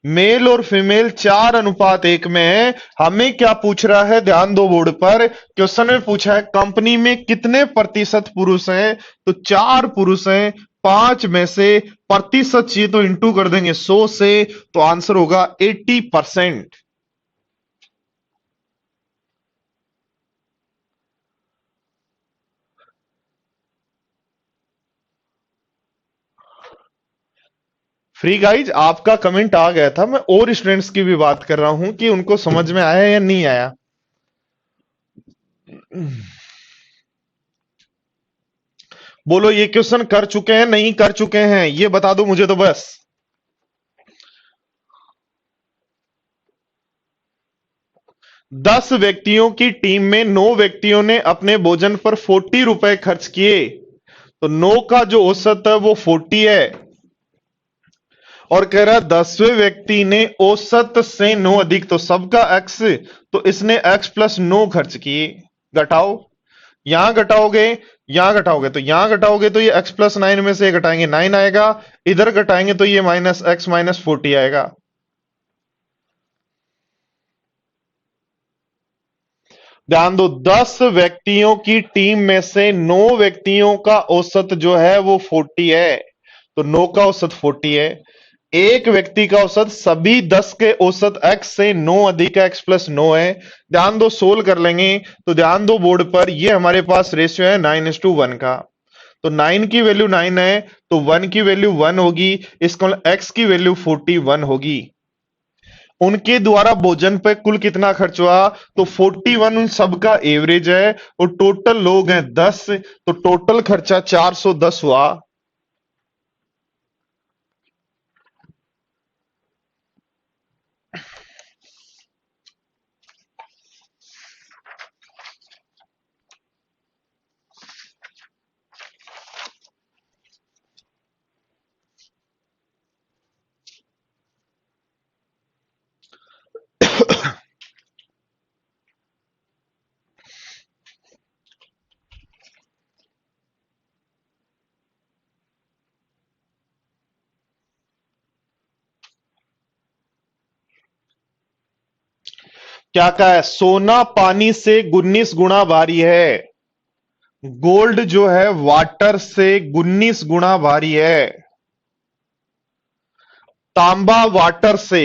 मेल और फीमेल 4:1 में है। हमें क्या पूछ रहा है, ध्यान दो बोर्ड पर। क्वेश्चन में पूछा है कंपनी में कितने प्रतिशत पुरुष हैं, तो 4 पुरुष हैं। 5 में से प्रतिशत चाहिए तो इंटू कर देंगे 100 से, तो आंसर होगा 80%। फ्री गाइज, आपका कमेंट आ गया था। मैं और स्टूडेंट्स की भी बात कर रहा हूं कि उनको समझ में आया या नहीं आया। बोलो, ये क्वेश्चन कर चुके हैं नहीं कर चुके हैं, ये बता दो मुझे तो बस। 10 व्यक्तियों की टीम में 9 व्यक्तियों ने अपने भोजन पर 40 रुपए खर्च किए, तो 9 का जो औसत है वो 40 है। और कह रहा 10वें व्यक्ति ने औसत से 9 अधिक, तो सबका एक्स, तो इसने एक्स प्लस 9 खर्च किए। घटाओ, यहां घटाओगे, यहां घटाओगे, तो यहां घटाओगे तो ये एक्स प्लस 9 में से घटाएंगे 9 आएगा, इधर घटाएंगे तो ये माइनस एक्स माइनस 40 आएगा। ध्यान दो, 10 व्यक्तियों की टीम में से 9 व्यक्तियों का औसत जो है वो 40 है, तो 9 का औसत 40 है। एक व्यक्ति का औसत सभी 10 के औसत x से 9 अधिक x प्लस 9 है। ध्यान दो, सोल्व कर लेंगे। तो ध्यान दो बोर्ड पर, ये हमारे पास रेशियो है 9:1 का। तो 9 की वैल्यू 9 है, तो 1 की वैल्यू 1 होगी, इसका मतलब x की वैल्यू 41 होगी। उनके द्वारा भोजन पे कुल कितना खर्च हुआ, तो 41 उन सबका एवरेज है और टोटल लोग हैं 10, तो टोटल खर्चा 410 हुआ। क्या कहा है, सोना पानी से 19 गुना भारी है, गोल्ड जो है वाटर से 19 गुना भारी है, तांबा वाटर से,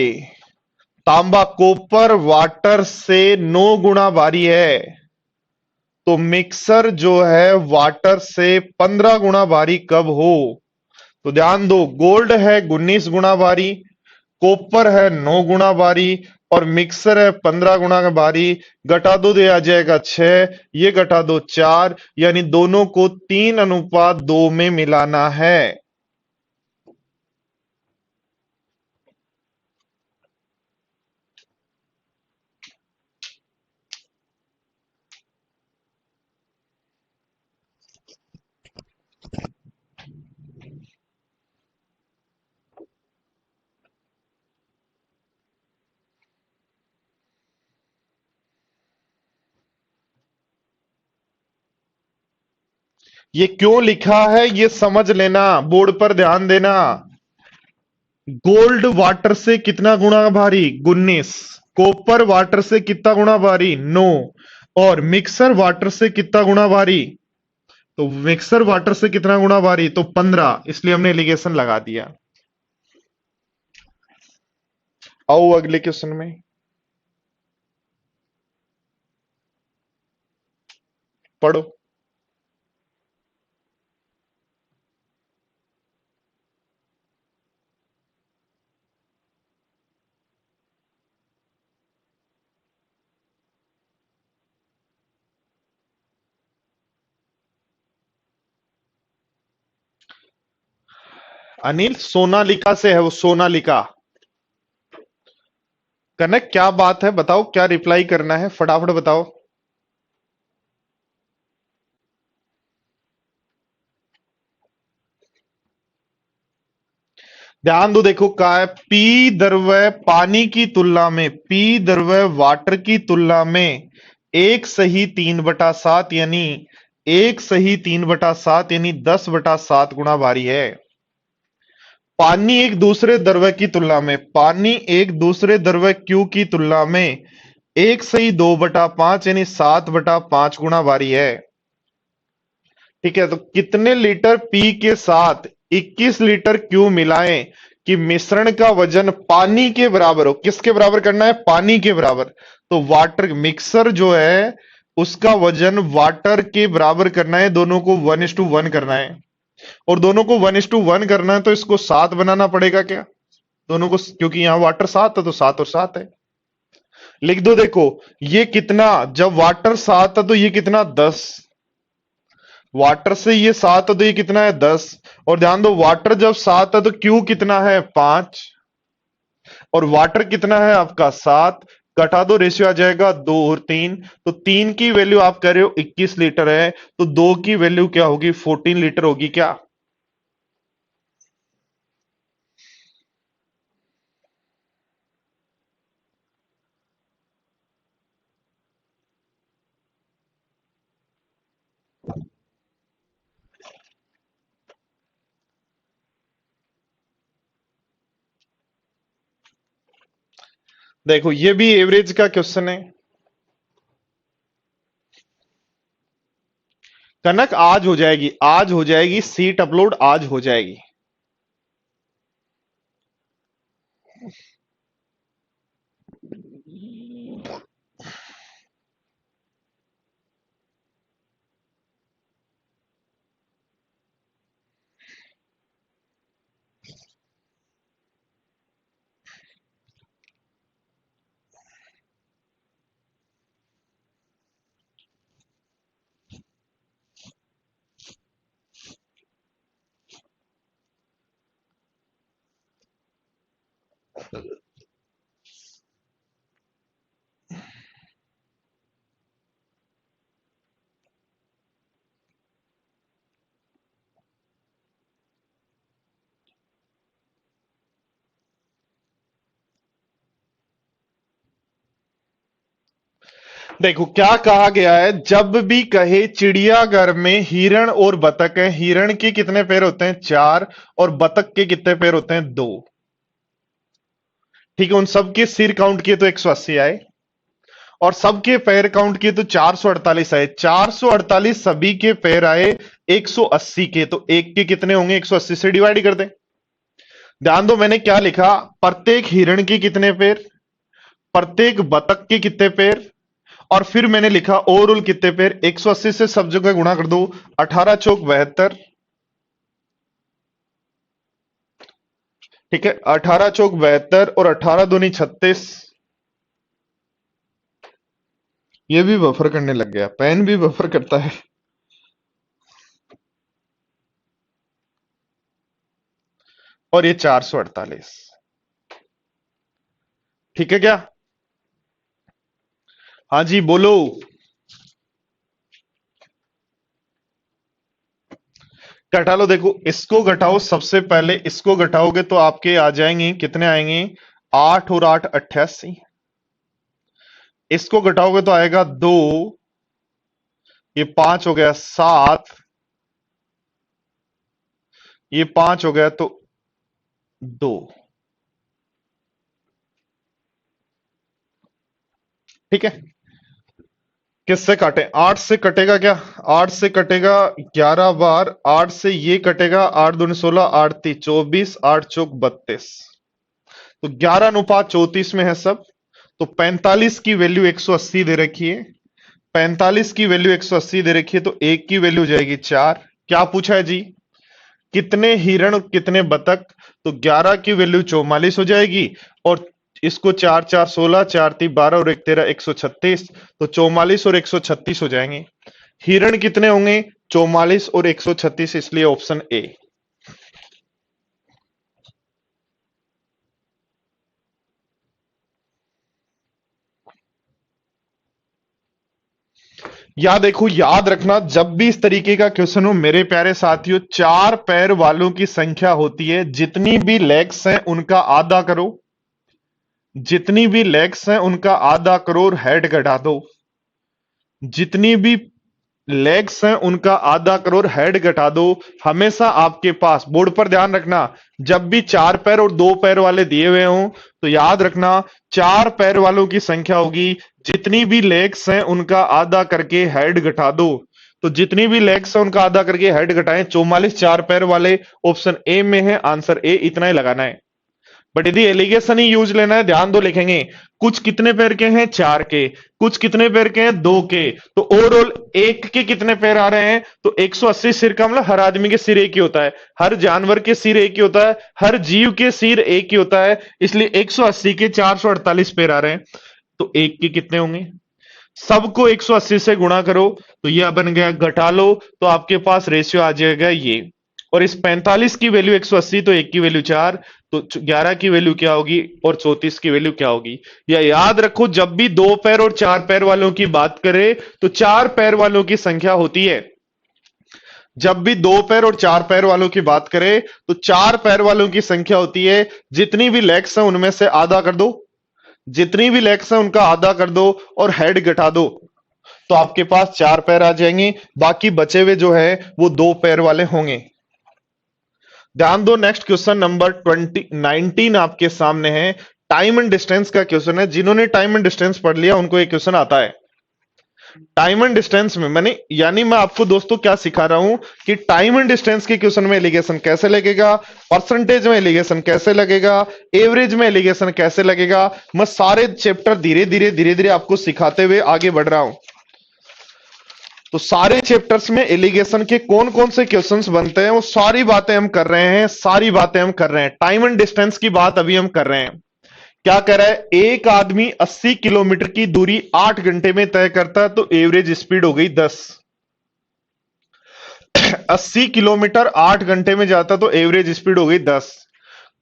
तांबा कॉपर वाटर से 9 गुना भारी है, तो मिक्सर जो है वाटर से 15 गुना भारी कब हो। तो ध्यान दो, गोल्ड है 19 गुना भारी, कॉपर है 9 गुना भारी और मिक्सर है 15 गुना का भारी। घटा दो तो ये आ जाएगा 6, ये घटा दो 4, यानी दोनों को 3:2 में मिलाना है। ये क्यों लिखा है ये समझ लेना, बोर्ड पर ध्यान देना। गोल्ड वाटर से कितना गुना भारी, 19। कॉपर वाटर से कितना गुना भारी, 9। और मिक्सर वाटर से कितना गुना भारी, तो मिक्सर वाटर से कितना गुना भारी, तो 15, इसलिए हमने एलिगेशन लगा दिया। आओ अगले क्वेश्चन में, पढ़ो। अनिल सोनालिका से है वो, सोनालिका। कनक क्या बात है, बताओ क्या रिप्लाई करना है, फटाफट बताओ। ध्यान दो, देखो क्या है, पी द्रव्य पानी की तुलना में, पी द्रव्य वाटर की तुलना में 1/3/7 यानी 1/3/7 यानी 10/7 गुना भारी है। पानी एक दूसरे द्रव्य की तुलना में, पानी एक दूसरे द्रव्य क्यू की तुलना में 1/2/5 यानी 7/5 गुना भारी है। ठीक है, तो कितने लीटर पी के साथ 21 लीटर क्यू मिलाएं कि मिश्रण का वजन पानी के बराबर हो? किसके बराबर करना है? पानी के बराबर। तो वाटर मिक्सर जो है उसका वजन वाटर के बराबर करना है, दोनों को 1:1 करना है। और दोनों को 1:1 करना है तो इसको 7 बनाना पड़ेगा क्या? दोनों को, क्योंकि यहां वाटर 7 है तो 7 और 7 है। लिख दो, देखो ये कितना, जब वाटर 7 है तो ये कितना 10, वाटर से ये 7 है तो ये कितना है 10। और ध्यान दो, वाटर जब 7 है तो क्यू कितना है 5, और वाटर कितना है आपका 7। घटा दो, रेशियो आ जाएगा 2 और 3। तो 3 की वैल्यू आप कह रहे हो 21 लीटर है, तो 2 की वैल्यू क्या होगी? 14 लीटर होगी क्या? देखो ये भी एवरेज का क्वेश्चन है। कनक आज हो जाएगी, आज हो जाएगी, सीट अपलोड आज हो जाएगी। देखो क्या कहा गया है, जब भी कहे चिड़ियाघर में हिरण और बतख है, हिरण के कितने पैर होते हैं? 4, और बतख के कितने पैर होते हैं? 2। ठीक है, उन सबके सिर काउंट किए तो 180 आए, और सबके पैर काउंट किए तो 448 आए। 448 सभी के पैर आए 180 के, तो एक के कितने होंगे? 180 से डिवाइड कर दे। ध्यान दो मैंने क्या लिखा, प्रत्येक हिरण के कितने पैर, प्रत्येक बतख के कितने पैर, और फिर मैंने लिखा ओवरऑल कितने पैर। 180 से सब जगह गुणा कर दो, 18 चौक 72। ठीक है, 18 चौक 72 और 18 दूनी 36। ये भी बफर करने लग गया, पेन भी बफर करता है। और ये 448। ठीक है क्या? हाँ जी बोलो। घटा लो, देखो इसको घटाओ, सबसे पहले इसको घटाओगे तो आपके आ जाएंगे, कितने आएंगे? 8 और 8 88। इसको घटाओगे तो आएगा 2, ये 5 हो गया 7, ये 5 हो गया तो 2। ठीक है, किससे काटे? 8 से कटेगा क्या? 8 से कटेगा 11 बार, 8 से ये कटेगा, 8 दूनी 16, 8 ती 24, 8 चौक 32। तो 11:34 में है सब। तो 45 की वैल्यू 180 दे रखी है, 45 की वैल्यू 180 दे रखी है, तो एक की वैल्यू हो जाएगी 4। क्या पूछा है जी? कितने हिरण और कितने बतख? तो 11 की वैल्यू 44 हो जाएगी, और इसको 4 4 16, 4 3 12 और 1 13 136। तो 44 और 136 हो जाएंगे। हिरण कितने होंगे? 44 और 136, इसलिए ऑप्शन ए। या देखो, याद रखना, जब भी इस तरीके का क्वेश्चन हो मेरे प्यारे साथियों, चार पैर वालों की संख्या होती है, जितनी भी लेग्स हैं उनका आधा करो, जितनी भी लेग्स हैं उनका आधा करो और हेड घटा दो, जितनी भी लेग्स हैं उनका आधा करोड़, हेड घटा दो। हमेशा आपके पास बोर्ड पर ध्यान रखना, जब भी चार पैर और दो पैर वाले दिए हुए हों तो याद रखना चार पैर वालों की संख्या होगी, जितनी भी लेग्स हैं उनका आधा करके हेड घटा दो। तो जितनी भी लेग्स हैं उनका आधा करके हेड घटाएं, 44 चार पैर वाले ऑप्शन ए में है, आंसर ए इतना ही लगाना है। बट यदि एलिगेशन ही यूज लेना है, ध्यान दो, लिखेंगे कुछ कितने पैर के हैं, चार के, कुछ कितने पैर के हैं, दो के, तो ओवरऑल एक के कितने पैर आ रहे हैं, तो 180 सिर का मतलब हर आदमी के सिर एक ही होता है, हर जानवर के सिर एक ही होता है, हर जीव के सिर एक ही होता है, इसलिए 180 के 448 पैर आ रहे हैं, तो एक के कितने होंगे, सबको 180 से गुणा करो तो यह बन गया, घटा लो तो आपके पास रेशियो आ जाएगा ये, और इस 45 की वैल्यू 180, तो एक की वैल्यू 4, तो 11 की वैल्यू क्या होगी और 34 की वैल्यू क्या होगी। या याद रखो, जब भी दो पैर और चार पैर वालों की बात करें तो चार पैर वालों की संख्या होती है, जब भी दो पैर और चार पैर वालों की बात करें तो चार पैर वालों की संख्या होती है, जितनी भी लेग्स हैं उनमें से आधा कर दो, जितनी भी लेग्स हैं उनका आधा कर दो और हेड घटा दो, तो आपके पास चार पैर आ जाएंगे, बाकी बचे हुए जो है वो दो पैर वाले होंगे। ध्यान दो, नेक्स्ट क्वेश्चन नंबर 19 आपके सामने है, टाइम एंड डिस्टेंस का क्वेश्चन है। जिन्होंने टाइम एंड डिस्टेंस पढ़ लिया उनको एक क्वेश्चन आता है। टाइम एंड डिस्टेंस में मैं आपको दोस्तों क्या सिखा रहा हूं कि टाइम एंड डिस्टेंस के क्वेश्चन में एलिगेशन कैसे लगेगा, परसेंटेज में एलिगेशन कैसे लगेगा, एवरेज में एलिगेशन कैसे लगेगा। मैं सारे चैप्टर धीरे धीरे आपको सिखाते हुए आगे बढ़ रहा हूं। तो सारे चैप्टर्स में एलिगेशन के कौन कौन से क्वेश्चंस बनते हैं वो सारी बातें हम कर रहे हैं, सारी बातें हम कर रहे हैं। टाइम एंड डिस्टेंस की बात अभी हम कर रहे हैं। क्या कह रहा है, एक आदमी 80 किलोमीटर की दूरी 8 घंटे में तय करता है, तो एवरेज स्पीड हो गई 10। 80 किलोमीटर 8 घंटे में जाता तो एवरेज स्पीड हो गई 10।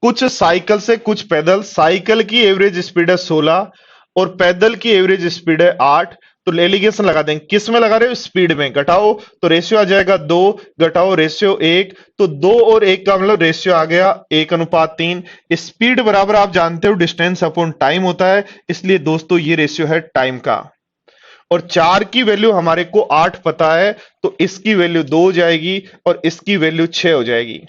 कुछ साइकिल से कुछ पैदल, साइकिल की एवरेज स्पीड है 16 और पैदल की एवरेज स्पीड है 8। तो एलिगेशन लगा देंगे, किस में लगा रहे हो, स्पीड में। घटाओ तो रेशियो आ जाएगा 2, घटाओ रेशियो 1, तो 2 और 1 का मतलब रेशियो आ गया 1:3। स्पीड बराबर आप जानते हो डिस्टेंस अपॉन टाइम होता है, इसलिए दोस्तों ये रेशियो है टाइम का। और 4 की वैल्यू हमारे को 8 पता है, तो इसकी वैल्यू 2 हो जाएगी और इसकी वैल्यू 6 हो जाएगी।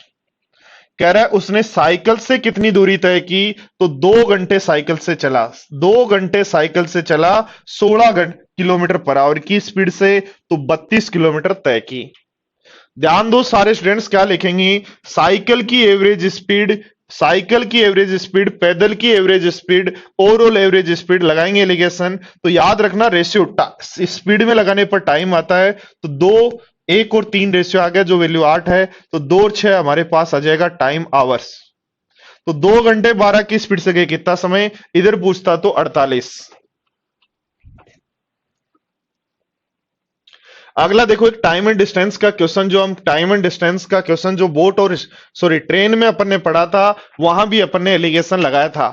कह रहा है उसने साइकिल से कितनी दूरी तय की, तो 2 घंटे साइकिल से चला, 2 घंटे साइकिल से चला 16 किलोमीटर पर आवर की स्पीड से, तो 32 किलोमीटर तय की। ध्यान दो सारे स्टूडेंट्स, क्या लिखेंगे, साइकिल की एवरेज स्पीड, साइकिल की एवरेज स्पीड, पैदल की average speed, overall average speed लगाएंगे एलिगेशन। तो याद रखना रेशियो स्पीड में लगाने पर टाइम आता है, तो 2 1 और 3 रेशियो आ गया, जो वैल्यू 8 है, तो 2 और 6 हमारे पास आ जाएगा टाइम आवर्स। तो 2 घंटे 12 की स्पीड से गए कितना समय, इधर पूछता तो 48। अगला देखो, एक टाइम एंड डिस्टेंस का क्वेश्चन, जो हम टाइम एंड डिस्टेंस का क्वेश्चन जो बोट और ट्रेन में अपन ने पढ़ा था, वहां भी अपन ने एलिगेशन लगाया था,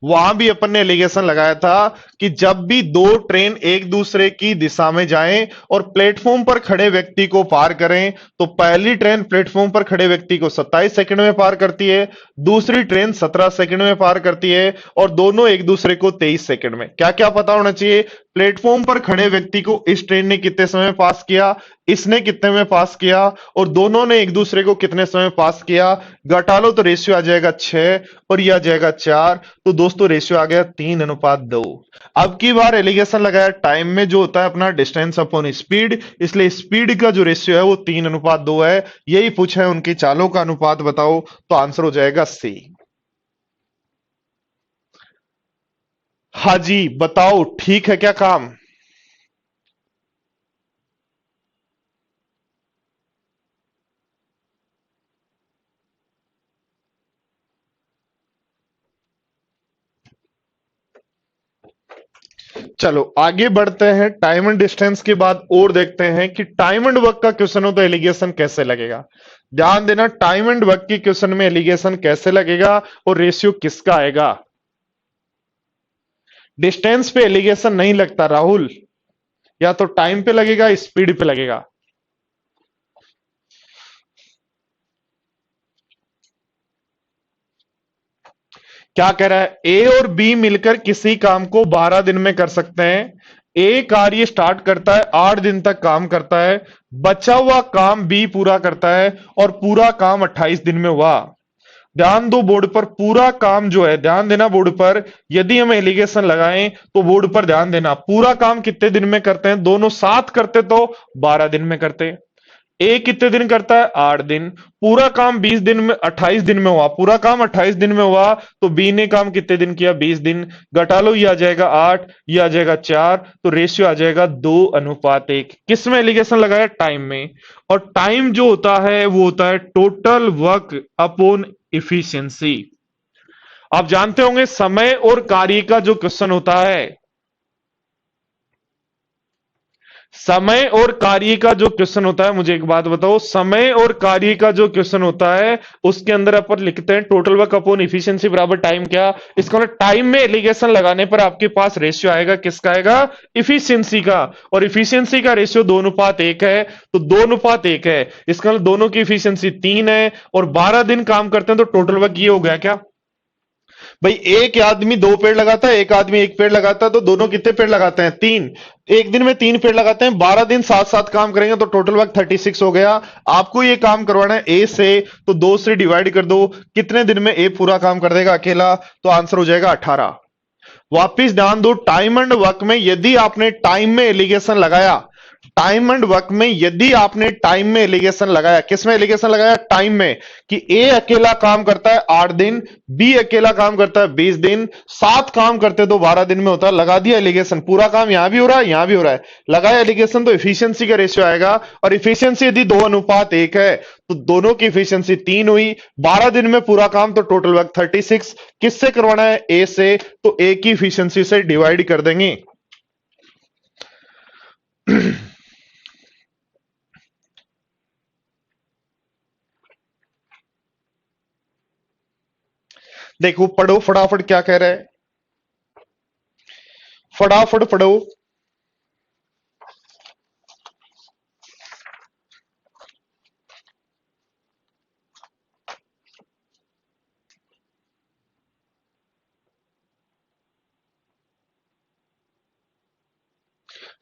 वहां भी अपन ने एलिगेशन लगाया था कि जब भी दो ट्रेन एक दूसरे की दिशा में जाएं और प्लेटफॉर्म पर खड़े व्यक्ति को पार करें, तो पहली ट्रेन प्लेटफॉर्म पर खड़े व्यक्ति को 27 सेकंड में पार करती है, दूसरी ट्रेन 17 सेकंड में पार करती है, और दोनों एक दूसरे को 23 सेकंड में। क्या क्या पता होना चाहिए, प्लेटफॉर्म पर खड़े व्यक्ति को इस ट्रेन ने कितने समय में पास किया, इसने कितने में पास किया, और दोनों ने एक दूसरे को कितने समय में पास किया। घटा लो तो रेशियो आ जाएगा 6 और यह आ जाएगा 4। तो दोस्तों रेशियो आ गया 3:2। अब की बार एलिगेशन लगाया टाइम में, जो होता है अपना डिस्टेंस अपॉन स्पीड, इसलिए स्पीड का जो रेशियो है वो 3:2 है। यही पूछा है उनकी चालों का अनुपात बताओ, तो आंसर हो जाएगा सी। हाँ जी बताओ, ठीक है क्या काम। चलो आगे बढ़ते हैं, टाइम एंड डिस्टेंस के बाद और देखते हैं कि टाइम एंड वर्क का क्वेश्चन हो तो एलिगेशन कैसे लगेगा। ध्यान देना, टाइम एंड वर्क के क्वेश्चन में एलिगेशन कैसे लगेगा और रेशियो किसका आएगा। डिस्टेंस पे एलिगेशन नहीं लगता राहुल, या तो टाइम पे लगेगा, स्पीड पे लगेगा। क्या कह रहा है, ए और बी मिलकर किसी काम को 12 दिन में कर सकते हैं। ए कार्य स्टार्ट करता है, 8 दिन तक काम करता है, बचा हुआ काम बी पूरा करता है और पूरा काम 28 दिन में हुआ। ध्यान दो बोर्ड पर, पूरा काम जो है, ध्यान देना बोर्ड पर, यदि हम एलिगेशन लगाएं तो बोर्ड पर ध्यान देना, पूरा काम कितने दिन में करते हैं, दोनों साथ करते तो 12 दिन में करते हैं। ए कितने दिन करता है, 8 दिन। पूरा काम 20 दिन में, 28 दिन में हुआ, पूरा काम 28 दिन में हुआ, तो बी ने काम कितने दिन किया, 20 दिन। घटा लो, ये आ जाएगा 8, ये आ जाएगा 4, तो रेशियो आ जाएगा 2:1। किस में एलिगेशन लगाया, टाइम में। और टाइम जो होता है वो होता है टोटल वर्क अपॉन इफिशियंसी। आप जानते होंगे समय और कार्य का जो क्वेश्चन होता है, समय और कार्य का जो क्वेश्चन होता है, मुझे एक बात बताओ, समय और कार्य का जो क्वेश्चन होता है उसके अंदर अपन लिखते हैं टोटल वर्क अपॉन इफिशियंसी बराबर टाइम। क्या इसका मतलब टाइम में एलिगेशन लगाने पर आपके पास रेशियो आएगा, किसका आएगा, इफिशियंसी का। और इफिशियंसी का रेशियो 2:1 है, तो 2:1 है, इसका मतलब दोनों की इफिशियंसी 3 है और 12 दिन काम करते हैं, तो टोटल वर्क ये हो गया क्या भाई। एक आदमी 2 पेड़ लगाता है, एक आदमी 1 पेड़ लगाता है, तो दोनों कितने पेड़ लगाते हैं, 3। एक दिन में 3 पेड़ लगाते हैं, 12 दिन साथ साथ काम करेंगे, तो टोटल वर्क 36 हो गया। आपको ये काम करवाना है ए से, तो 2 से डिवाइड कर दो, कितने दिन में ए पूरा काम कर देगा अकेला, तो आंसर हो जाएगा 18। वापिस ध्यान दो, टाइम एंड वर्क में यदि आपने टाइम में एलिगेशन लगाया, टाइम एंड वर्क में यदि आपने टाइम में एलिगेशन लगाया, किसमें एलिगेशन लगाया, टाइम में, कि ए अकेला काम करता है 8 दिन, बी अकेला काम करता है 20 दिन, सात काम करते तो 12 दिन में होता है, लगा दिया एलिगेशन, पूरा काम यहां भी हो रहा है, यहां भी हो रहा है, लगाया एलिगेशन, तो इफिशियंसी का रेशियो आएगा। और इफिशियंसी यदि 2:1 है, तो दोनों की इफिशियंसी 3 हुई, 12 दिन में पूरा काम, तो टोटल वर्क 36। किससे करवाना है, ए से, तो ए की इफिशियंसी से डिवाइड कर देंगे। देखो पढ़ो फटाफट क्या कह रहा है, फटाफट पढ़ो।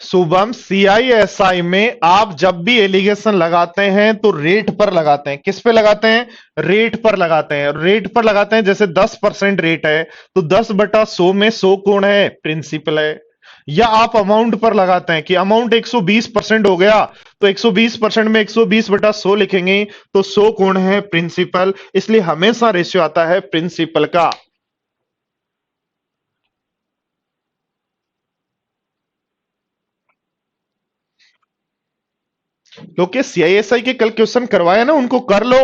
शुभम, सीआईएसआई में आप जब भी एलिगेशन लगाते हैं तो रेट पर लगाते हैं, किस पे लगाते हैं, रेट पर लगाते हैं। रेट पर लगाते हैं, जैसे 10% रेट है, तो 10/100 में 100 कौन है, प्रिंसिपल है। या आप अमाउंट पर लगाते हैं कि अमाउंट 120% हो गया, तो 120% में 120/100 लिखेंगे, तो 100 कौन है, प्रिंसिपल। इसलिए हमेशा रेशियो आता है प्रिंसिपल का। लोग के सीआईएसआई के कल क्वेश्चन करवाए ना, उनको कर लो।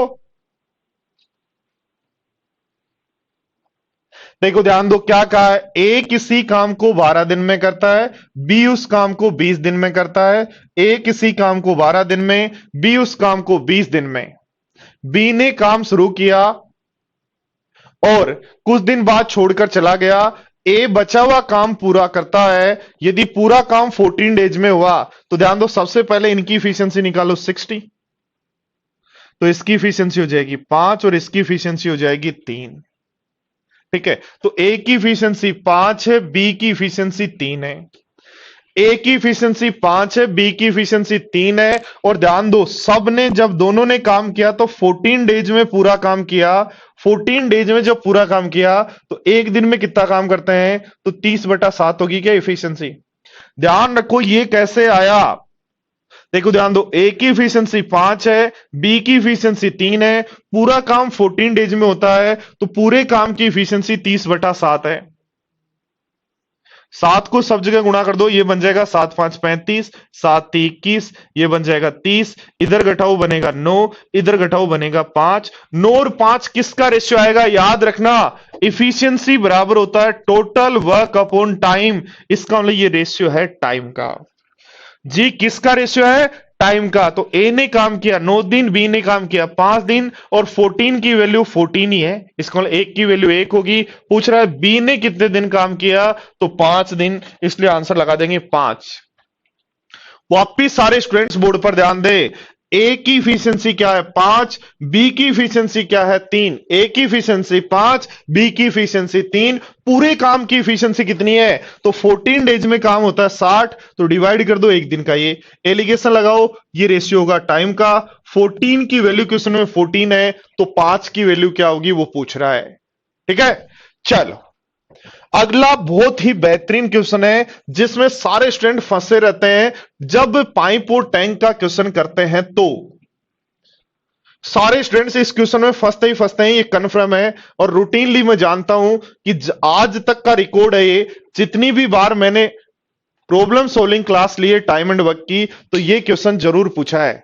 देखो ध्यान दो, क्या कहा है, ए किसी काम को 12 दिन में करता है, बी उस काम को 20 दिन में करता है। ए किसी काम को 12 दिन में, बी उस काम को 20 दिन में। बी ने काम शुरू किया और कुछ दिन बाद छोड़कर चला गया। ए बचा हुआ काम पूरा करता है, यदि पूरा काम 14 डेज में हुआ, तो ध्यान दो, सबसे पहले इनकी इफिशियंसी निकालो 60, तो इसकी इफिशियंसी हो जाएगी 5 और इसकी इफिशियंसी हो जाएगी 3। ठीक है, तो ए की इफिशियंसी 5 है, बी की इफिशियंसी 3 है। ए की इफिशियंसी 5 है, बी की इफिशियंसी 3 है। और ध्यान दो, सब ने जब दोनों ने काम किया तो 14 डेज में पूरा काम किया। 14 डेज में जब पूरा काम किया, तो एक दिन में कितना काम करते हैं, तो 30/7 होगी क्या इफिशियंसी। ध्यान रखो ये कैसे आया, देखो ध्यान दो, ए की इफिशियंसी 5 है, बी की इफिशियंसी 3 है, पूरा काम 14 डेज में होता है, तो पूरे काम की इफिशियंसी 30/7 है। 7 को सब जगह गुणा कर दो, ये बन जाएगा 7×5 35, 7×3 21, ये बन जाएगा 30, इधर घटाओ बनेगा 9, इधर घटाओ बनेगा 5। 9 और 5 किसका रेशियो आएगा, याद रखना, इफिशियंसी बराबर होता है टोटल वर्क अपॉन टाइम। इसका मतलब ये रेशियो है टाइम का। जी किसका रेशियो है, टाइम का। तो ए ने काम किया 9 दिन, बी ने काम किया 5 दिन, और 14 की वैल्यू 14 ही है, इसका मतलब एक की वैल्यू 1 होगी। पूछ रहा है बी ने कितने दिन काम किया, तो 5 दिन, इसलिए आंसर लगा देंगे 5। वापिस सारे स्टूडेंट्स बोर्ड पर ध्यान दे। ए की इफिशियंसी क्या है 5, बी की इफिशियंसी क्या है 3। ए की इफिशियंसी 5, बी की इफिशियंसी 3। पूरे काम की इफिशियंसी कितनी है? तो 14 डेज में काम होता है 60, तो डिवाइड कर दो एक दिन का। ये एलिगेशन लगाओ, ये रेशियो होगा टाइम का। 14 की वैल्यू क्वेश्चन में 14 है, तो 5 की वैल्यू क्या होगी वो पूछ रहा है। ठीक है, चलो अगला बहुत ही बेहतरीन क्वेश्चन है जिसमें सारे स्टूडेंट फंसे रहते हैं। जब पाइप और टैंक का क्वेश्चन करते हैं तो सारे स्टूडेंट्स इस क्वेश्चन में फंसते ही ये कन्फर्म है। और रूटीनली मैं जानता हूं कि आज तक का रिकॉर्ड है ये, जितनी भी बार मैंने प्रॉब्लम सॉल्विंग क्लास ली है टाइम एंड वर्क की, तो ये क्वेश्चन जरूर पूछा है।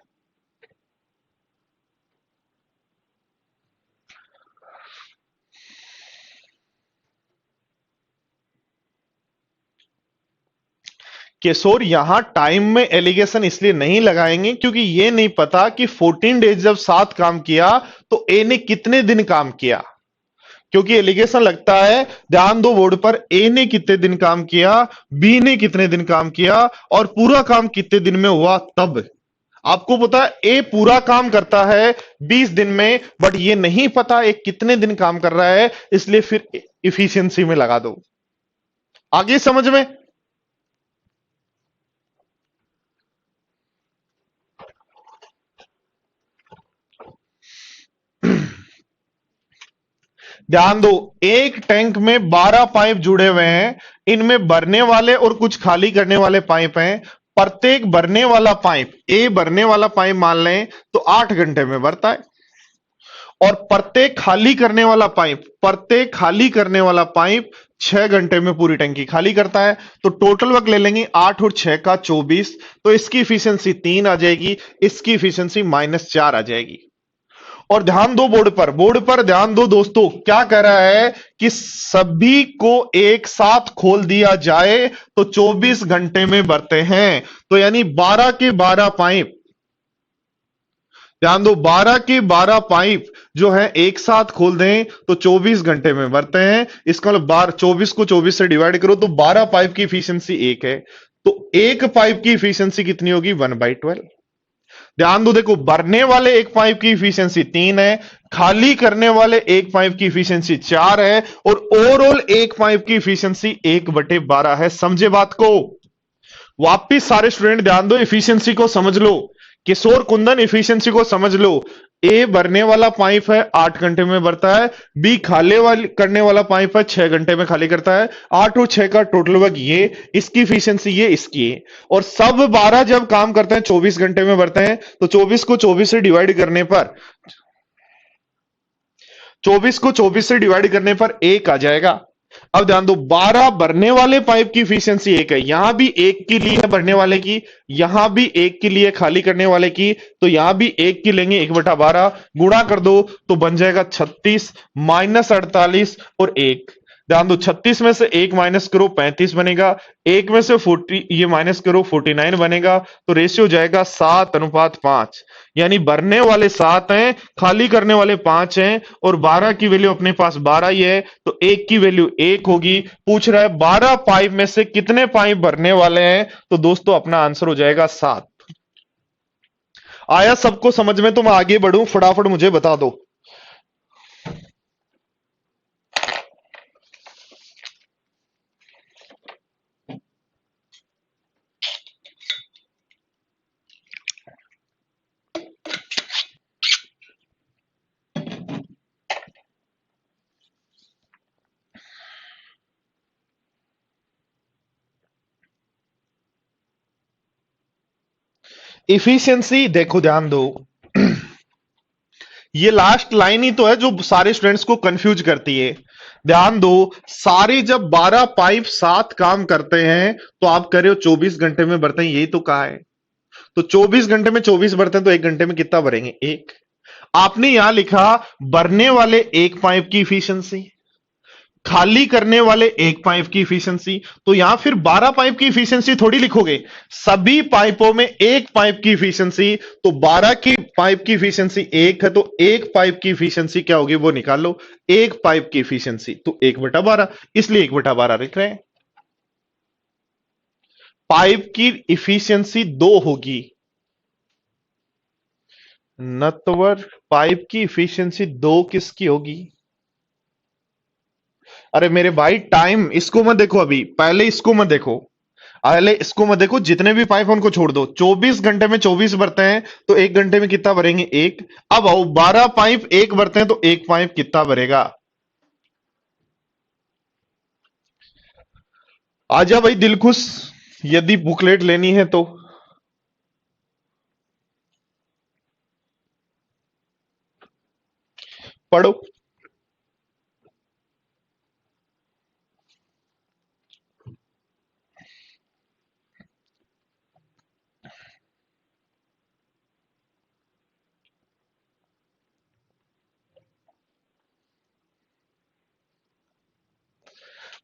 किशोर यहां टाइम में एलिगेशन इसलिए नहीं लगाएंगे क्योंकि ये नहीं पता कि 14 डेज जब साथ काम किया तो ए ने कितने दिन काम किया। क्योंकि एलिगेशन लगता है, ध्यान दो बोर्ड पर, ए ने कितने दिन काम किया, बी ने कितने दिन काम किया और पूरा काम कितने दिन में हुआ। तब आपको पता है ए पूरा काम करता है 20 दिन में, बट ये नहीं पता ए कितने दिन काम कर रहा है, इसलिए फिर इफिशियंसी में लगा दो। आगे समझ में? ध्यान दो, एक टैंक में 12 पाइप जुड़े हुए हैं, इनमें भरने वाले और कुछ खाली करने वाले पाइप हैं। प्रत्येक भरने वाला पाइप, ए भरने वाला पाइप मान लें तो 8 घंटे में भरता है, और प्रत्येक खाली करने वाला पाइप 6 घंटे में पूरी टंकी खाली करता है। तो टोटल वर्क ले लेंगे 8 और 6 का 24, तो इसकी इफिशियंसी 3 आ जाएगी, इसकी इफिशियंसी -4 आ जाएगी। और ध्यान दो बोर्ड पर ध्यान दो दोस्तों, क्या कह रहा है कि सभी को एक साथ खोल दिया जाए तो 24 घंटे में भरते हैं। तो यानी 12 के 12 पाइप, ध्यान दो 12 के 12 पाइप जो है एक साथ खोल दें तो 24 घंटे में भरते हैं। इसका मतलब 24 को 24 से डिवाइड करो तो 12 पाइप की इफिशियंसी 1 है, तो एक पाइप की इफिशियंसी कितनी होगी 1/12। ध्यान दो, देखो भरने वाले एक पाइप की इफिशियंसी 3 है, खाली करने वाले एक पाइप की इफिशियंसी 4 है, और ओवरऑल एक पाइप की इफिशियंसी 1/12 है। समझे बात को? वापिस सारे स्टूडेंट ध्यान दो, इफिशियंसी को समझ लो। किशोर कुंदन इफिशियंसी को समझ लो। ए भरने वाला पाइप है 8 घंटे में भरता है, बी खाली करने वाला पाइप है 6 घंटे में खाली करता है। 8 और 6 का टोटल वर्क ये, इसकी इफिशियंसी ये, इसकी है। और सब 12 जब काम करते हैं 24 घंटे में भरते हैं, तो 24 को 24 से डिवाइड करने पर 1 आ जाएगा। अब ध्यान दो, 12 भरने वाले पाइप की इफिशियंसी 1 है, यहां भी 1 की ली है भरने वाले की, यहां भी 1 की ली है खाली करने वाले की, तो यहां भी 1 की लेंगे, 1/12 गुणा कर दो तो बन जाएगा 36 -48 और 1। ध्यान दो, 36 में से 1 माइनस करो 35 बनेगा, 1 में से 40 ये माइनस करो 49 बनेगा, तो रेशियो जाएगा 7:5। यानी भरने वाले 7 हैं, खाली करने वाले 5 हैं, और 12 की वैल्यू अपने पास 12 ही है, तो 1 की वैल्यू 1 होगी। पूछ रहा है 12 पाइप में से कितने पाइप भरने वाले हैं, तो दोस्तों अपना आंसर हो जाएगा 7। आया सबको समझ में? तो मैं आगे बढ़ूं, फटाफट मुझे बता दो। इफिशियंसी देखो, ध्यान दो, ये लास्ट लाइन ही तो है जो सारे स्टूडेंट्स को कंफ्यूज करती है। ध्यान दो, सारे जब 12 पाइप साथ काम करते हैं तो आप कह रहे हो 24 घंटे में भरते हैं, यही तो कहा है। तो 24 घंटे में 24 भरते हैं, तो 1 घंटे में कितना भरेंगे 1। आपने यहां लिखा भरने वाले एक पाइप की इफिशियंसी, खाली करने वाले एक पाइप की इफिशियंसी, तो यहां फिर 12 पाइप की इफिशियंसी थोड़ी लिखोगे, सभी पाइपों में एक पाइप की इफिशियंसी, तो 12 की पाइप की इफिशियंसी 1 है, तो एक पाइप की इफिशियंसी क्या होगी वो निकाल लो। एक पाइप की इफिशियंसी तो 1/12, इसलिए 1/12 लिख रहे हैं। पाइप की इफिशियंसी 2 होगी। नटवर पाइप की इफिशियंसी 2 किसकी होगी? अरे मेरे भाई टाइम इसको मत देखो, अभी पहले इसको मत देखो, पहले इसको मत देखो। जितने भी पाइप हैं उनको छोड़ दो। 24 घंटे में 24 भरते हैं तो 1 घंटे में कितना भरेंगे? 1। अब आओ 12 पाइप 1 भरते हैं तो 1 पाइप कितना भरेगा? आजा भाई दिलखुश, यदि बुकलेट लेनी है तो। पढ़ो।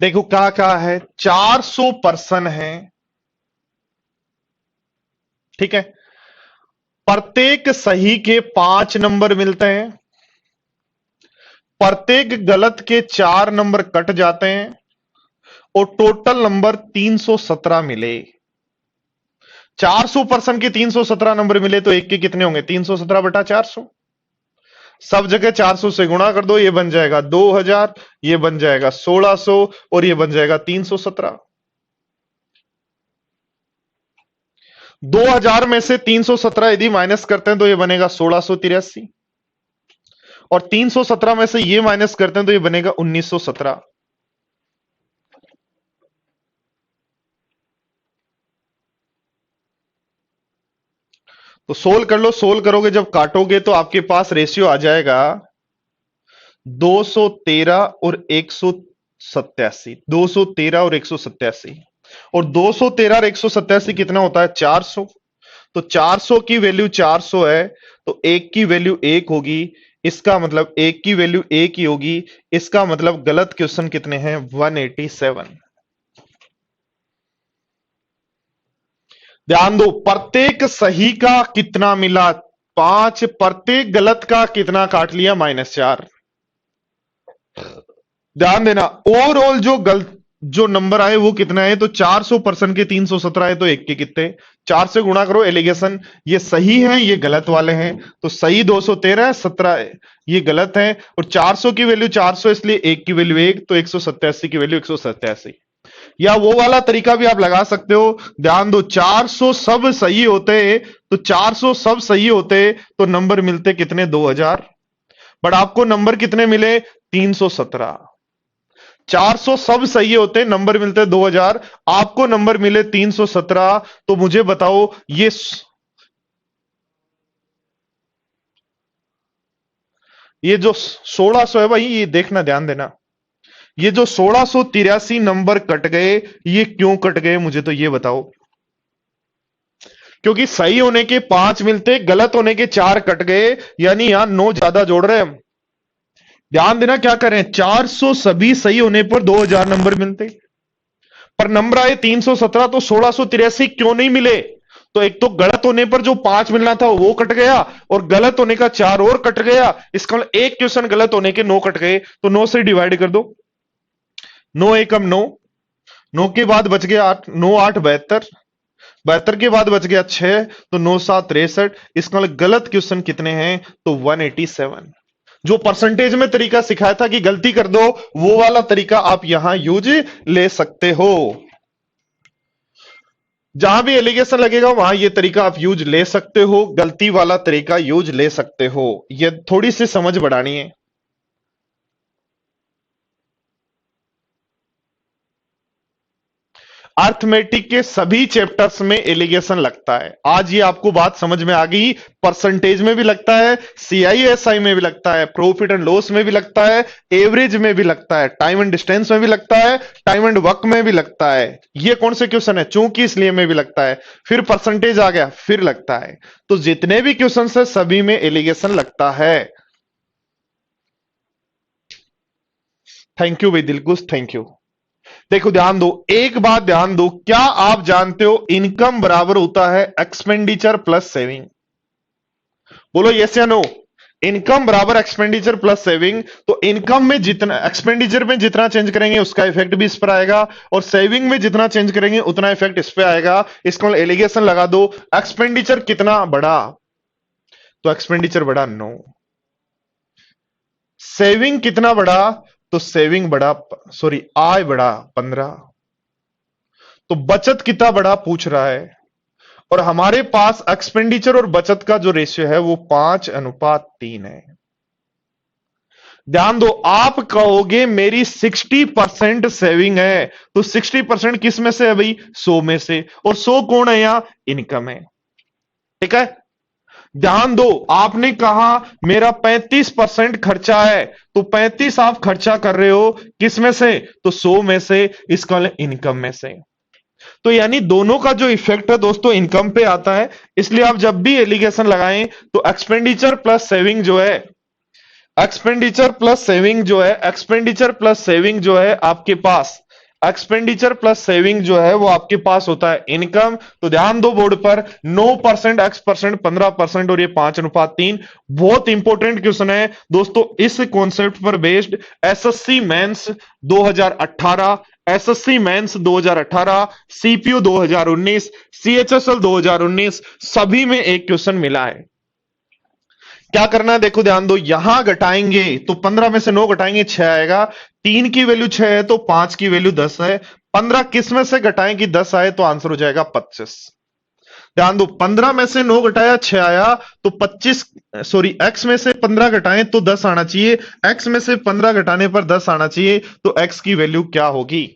देखो क्या है, 400 पर्सन है, ठीक है। प्रत्येक सही के 5 नंबर मिलते हैं, प्रत्येक गलत के 4 नंबर कट जाते हैं और टोटल नंबर 317 मिले। 400 पर्सन के 317 नंबर मिले तो एक के कितने होंगे? 317 बटा 400। सब जगह 400 से गुणा कर दो, ये बन जाएगा 2000, ये बन जाएगा 1600 और ये बन जाएगा 317। 2000 में से 317 यदि माइनस करते हैं तो ये बनेगा 1683 और 317 में से ये माइनस करते हैं तो ये बनेगा 1917। तो सोल्व कर लो, सोल्व करोगे जब काटोगे तो आपके पास रेशियो आ जाएगा 213 और 187। 213 और 187 और 213 और 187 कितना होता है? 400। तो 400 की वैल्यू 400 है तो एक की वैल्यू 1 होगी, इसका मतलब एक की वैल्यू 1 ही होगी। इसका मतलब गलत क्वेश्चन कितने हैं? 187। ध्यान दो, प्रत्येक सही का कितना मिला? 5। प्रत्येक गलत का कितना काट लिया? -4। ध्यान देना, ओवरऑल जो नंबर आए वो कितना है? तो 400 पर्सन के 317 है तो एक के कितने? 4 से गुणा करो। एलिगेशन ये सही है, ये गलत वाले हैं, तो सही 213 है, 17 ये गलत है। और 400 की वैल्यू 400 इसलिए एक की वैल्यू 1, तो 187 की वैल्यू 187। या वो वाला तरीका भी आप लगा सकते हो। ध्यान दो, 400 सब सही होते तो 400 सब सही होते तो नंबर मिलते कितने? 2000। बट आपको नंबर कितने मिले? 317। 400 सब सही होते, नंबर मिलते 2000, आपको नंबर मिले 317। तो मुझे बताओ ये जो 1600 है भाई, ये देखना, ध्यान देना, ये जो 1683 नंबर कट गए, ये क्यों कट गए मुझे तो ये बताओ। क्योंकि सही होने के 5 मिलते, गलत होने के 4 कट गए, यानी यहां 9 ज्यादा जोड़ रहे हैं हम। ध्यान देना क्या करें, 400 सभी सही होने पर 2000 नंबर मिलते, पर नंबर आए 317, तो 1683 क्यों नहीं मिले? तो एक तो गलत होने पर जो 5 मिलना था वो कट गया और गलत होने का 4 और कट गया। इसका मतलब एक क्वेश्चन गलत होने के 9 कट गए, तो 9 से डिवाइड कर दो। 9 एकम 9, 9 के बाद बच गया 8, 9 8 72, 72 के बाद बच गया 6, तो 9 7 63। इसका मतलब गलत क्वेश्चन कितने हैं? तो 187। जो परसेंटेज में तरीका सिखाया था कि गलती कर दो, वो वाला तरीका आप यहां यूज ले सकते हो। जहां भी एलिगेशन लगेगा वहां ये तरीका आप यूज ले सकते हो, गलती वाला तरीका यूज ले सकते हो। ये थोड़ी सी समझ बढ़ानी है। अर्थमेटिक के सभी चैप्टर्स में एलिगेशन लगता है। आज ये आपको बात समझ में आ गई। परसेंटेज में भी लगता है, सीआईएसआई में भी लगता है, प्रॉफिट एंड लॉस में भी लगता है, एवरेज में भी लगता है, टाइम एंड डिस्टेंस में भी लगता है, टाइम एंड वर्क में भी लगता है। ये कौन से क्वेश्चन है? चूंकि इसलिए में भी लगता है। फिर परसेंटेज आ गया, फिर लगता है। तो जितने भी क्वेश्चन है सभी में एलिगेशन लगता है। थैंक यू भाई दिलकुश, थैंक यू। देखो ध्यान दो, एक बात ध्यान दो, क्या आप जानते हो इनकम बराबर होता है एक्सपेंडिचर प्लस सेविंग? बोलो यस या नो। इनकम बराबर एक्सपेंडिचर प्लस सेविंग। तो इनकम में जितना, एक्सपेंडिचर में जितना चेंज करेंगे उसका इफेक्ट भी इस पर आएगा, और सेविंग में जितना चेंज करेंगे उतना इफेक्ट इस पे आएगा। इसको एलिगेशन लगा दो, एक्सपेंडिचर कितना बढ़ा, तो एक्सपेंडिचर बढ़ा 9। सेविंग कितना बढ़ा, तो सेविंग बढ़ा, सॉरी आय बढ़ा 15। तो बचत कितना बढ़ा पूछ रहा है, और हमारे पास एक्सपेंडिचर और बचत का जो रेशियो है वो 5:3 है। ध्यान दो, आप कहोगे मेरी 60% सेविंग है, तो 60% किस में से है भाई, 100 में से, और 100 कौन है यहां, इनकम है। ठीक है, ध्यान दो, आपने कहा मेरा 35% खर्चा है, तो 35 आप खर्चा कर रहे हो किस में से, तो 100 में से, इसका इनकम में से। तो यानी दोनों का जो इफेक्ट है दोस्तों इनकम पे आता है। इसलिए आप जब भी एलिगेशन लगाएं तो एक्सपेंडिचर प्लस सेविंग जो है, एक्सपेंडिचर प्लस सेविंग जो है, एक्सपेंडिचर प्लस सेविंग जो है आपके पास, एक्सपेंडिचर प्लस सेविंग जो है वो आपके पास होता है इनकम। तो ध्यान दो बोर्ड पर, 9% x%, 15% और ये 5:3। बहुत इंपॉर्टेंट क्वेश्चन है दोस्तों, इस कॉन्सेप्ट पर based SSC mains 2018, SSC mains 2018, CPU 2019, CHSL 2019 सभी में एक क्वेश्चन मिला है। क्या करना है देखो, ध्यान दो, यहां घटाएंगे तो 15 में से 9 घटाएंगे 6 आएगा, 3 की वैल्यू 6 है तो 5 की वैल्यू 10 है। 15 किस में से घटाएं कि 10 आए, तो आंसर हो जाएगा 25। ध्यान दो, 15 में से 9 घटाया 6 आया, तो 25, सॉरी x में से 15 घटाएं तो 10 आना चाहिए, x में से 15 घटाने पर 10 आना चाहिए, तो x की वैल्यू क्या होगी।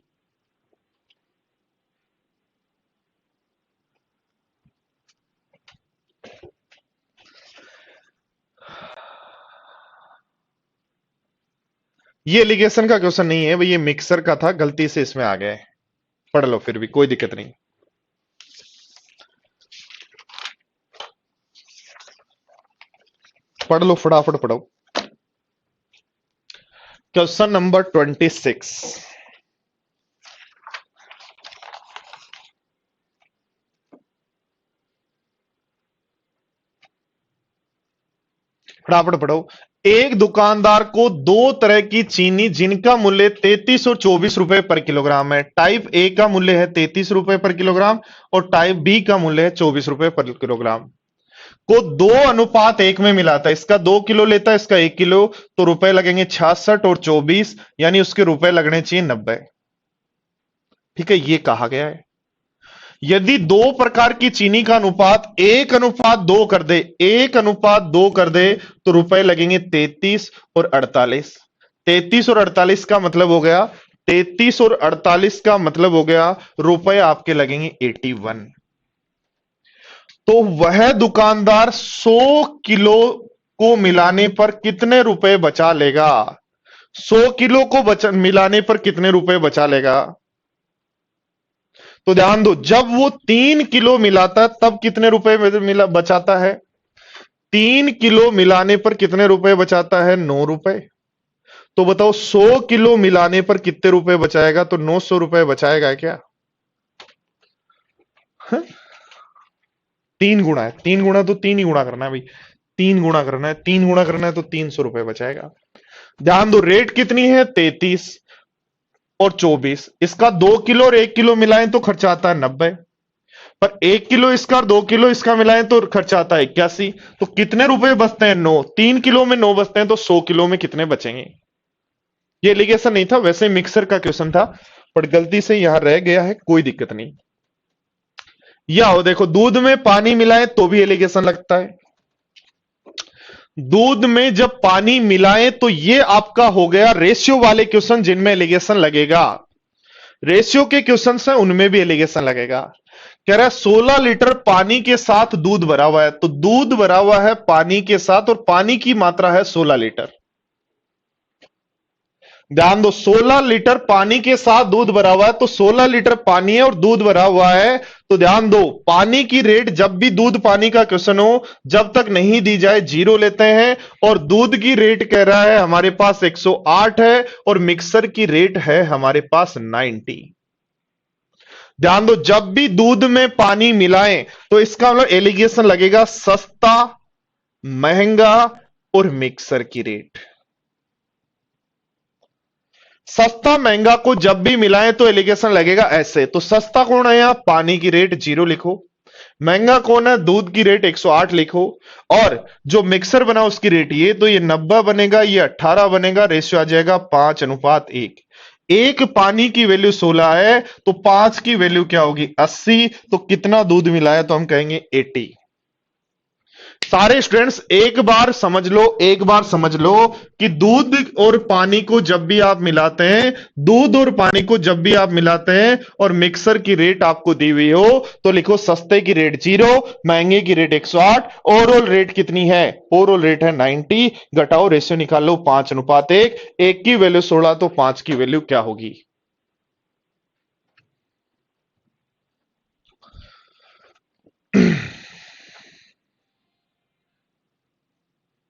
ये एलिगेशन का क्वेश्चन नहीं है भाई, ये मिक्सर का था, गलती से इसमें आ गए। पढ़ लो फिर भी कोई दिक्कत नहीं, पढ़ लो फटाफट पढ़ो। क्वेश्चन नंबर 26, फटाफट पढ़ो। एक दुकानदार को दो तरह की चीनी जिनका मूल्य 33 और 24 रुपए पर किलोग्राम है, टाइप ए का मूल्य है 33 रुपए पर किलोग्राम और टाइप बी का मूल्य है 24 रुपए पर किलोग्राम, को 2:1 में मिलाता है। इसका 2 किलो लेता है, इसका 1 किलो, तो रुपए लगेंगे 66 और 24, यानी उसके रुपए लगने चाहिए 90। ठीक है, ये कहा गया है यदि दो प्रकार की चीनी का अनुपात 1:2 कर दे, 1:2 कर दे, तो रुपए लगेंगे 33 और 48। 33 और 48 का मतलब हो गया, 33 और 48 का मतलब हो गया रुपए आपके लगेंगे 81। तो वह दुकानदार 100 किलो को मिलाने पर कितने रुपए बचा लेगा, 100 किलो को मिलाने पर कितने रुपए बचा लेगा। तो ध्यान दो, जब वो 3 किलो मिलाता है तब कितने रुपए बचाता है, 3 किलो मिलाने पर कितने रुपए बचाता है, 9 रुपए। तो बताओ 100 किलो मिलाने पर कितने रुपए बचाएगा, तो 900 रुपए बचाएगा क्या। हा? 3 गुना है, 3 गुना तो 3 ही गुना करना है भाई, 3 गुना करना है, 3 गुना करना है तो 300 रुपए बचाएगा। ध्यान दो, रेट कितनी है 33 और 24, इसका 2 किलो और 1 किलो मिलाएं तो खर्चा आता है 90, पर 1 किलो इसका और 2 किलो इसका मिलाएं तो खर्चा आता है 81। तो कितने रुपए बचते हैं, 9, 3 किलो में 9 बचते हैं, तो 100 किलो में कितने बचेंगे। ये एलिगेशन नहीं था, वैसे मिक्सर का क्वेश्चन था, पर गलती से यहां रह गया है, कोई दिक्कत नहीं। या हो देखो, दूध में पानी मिलाए तो भी एलिगेशन लगता है, दूध में जब पानी मिलाएं तो ये आपका हो गया रेशियो वाले क्वेश्चन जिनमें एलिगेशन लगेगा, रेशियो के क्वेश्चन है उनमें भी एलिगेशन लगेगा। कह रहा है 16 लीटर पानी के साथ दूध भरा हुआ है, तो दूध भरा हुआ है पानी के साथ और पानी की मात्रा है 16 लीटर। ध्यान दो, 16 लीटर पानी के साथ दूध भरा हुआ है, तो 16 लीटर पानी है और दूध भरा हुआ है। तो ध्यान दो, पानी की रेट जब भी दूध पानी का क्वेश्चन हो जब तक नहीं दी जाए 0 लेते हैं, और दूध की रेट कह रहा है हमारे पास 108 है और मिक्सर की रेट है हमारे पास 90। ध्यान दो, जब भी दूध में पानी मिलाएं तो इसका मतलब एलिगेशन लगेगा सस्ता, महंगा, और मिक्सर की रेट। सस्ता महंगा को जब भी मिलाएं तो एलिगेशन लगेगा ऐसे। तो सस्ता कौन है यहां, पानी की रेट 0 लिखो। महंगा कौन है, दूध की रेट 108 लिखो। और जो मिक्सर बना उसकी रेट ये, तो ये 90 बनेगा, ये 18 बनेगा, रेशियो आ जाएगा 5:1। एक पानी की वैल्यू 16 है तो 5 की वैल्यू क्या होगी, 80। तो कितना दूध मिलाया, तो हम कहेंगे 80। सारे स्टूडेंट्स एक बार समझ लो, एक बार समझ लो कि दूध और पानी को जब भी आप मिलाते हैं, दूध और पानी को जब भी आप मिलाते हैं और मिक्सर की रेट आपको दी हुई हो, तो लिखो सस्ते की रेट 0, महंगे की रेट 108, ओवरऑल रेट कितनी है, ओवरऑल रेट है 90। घटाओ, रेशियो निकाल लो 5:1। एक की वैल्यू 16 तो 5 की वैल्यू क्या होगी।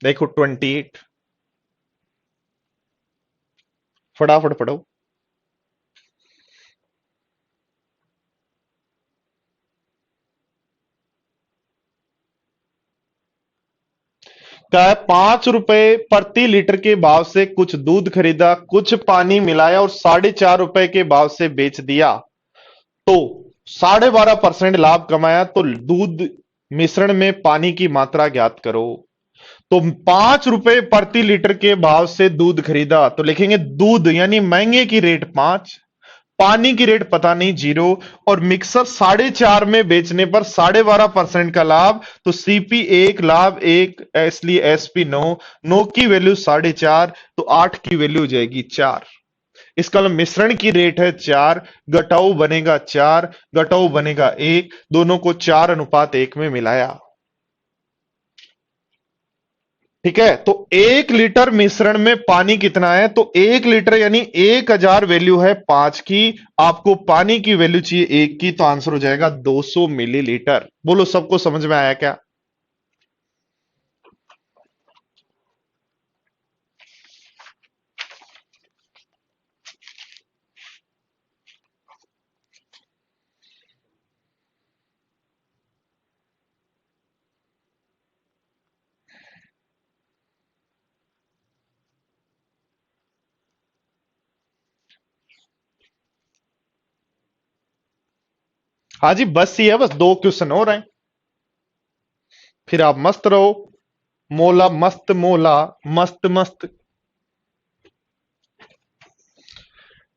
देखो 28, फटाफट पढ़ो। क्या है, 5 रुपए प्रति लीटर के भाव से कुछ दूध खरीदा, कुछ पानी मिलाया और 4.5 रुपए के भाव से बेच दिया, तो 12.5% लाभ कमाया। तो दूध मिश्रण में पानी की मात्रा ज्ञात करो। तो 5 रुपए प्रति लीटर के भाव से दूध खरीदा, तो लिखेंगे दूध यानी महंगे की रेट 5, पानी की रेट पता नहीं 0, और मिक्सर 4.5 में बेचने पर 12.5% का लाभ। तो सीपी 1, लाभ 1, इसलिए एसपी 9। 9 की वैल्यू 4.5, तो 8 की वैल्यू हो जाएगी 4। इसका मतलब मिश्रण की रेट है 4, घटाऊ बनेगा 4, घटाऊ बनेगा 1, दोनों को 4:1 में मिलाया। ठीक है, तो 1 लीटर मिश्रण में पानी कितना है, तो 1 लीटर यानी 1000 वैल्यू है 5 की, आपको पानी की वैल्यू चाहिए 1 की, तो आंसर हो जाएगा 200 मिलीलीटर। बोलो सबको समझ में आया क्या। हाँ जी, बस ही है, बस 2 क्वेश्चन हो रहे हैं, फिर आप मस्त रहो। मोला मस्त, मोला मस्त मस्त।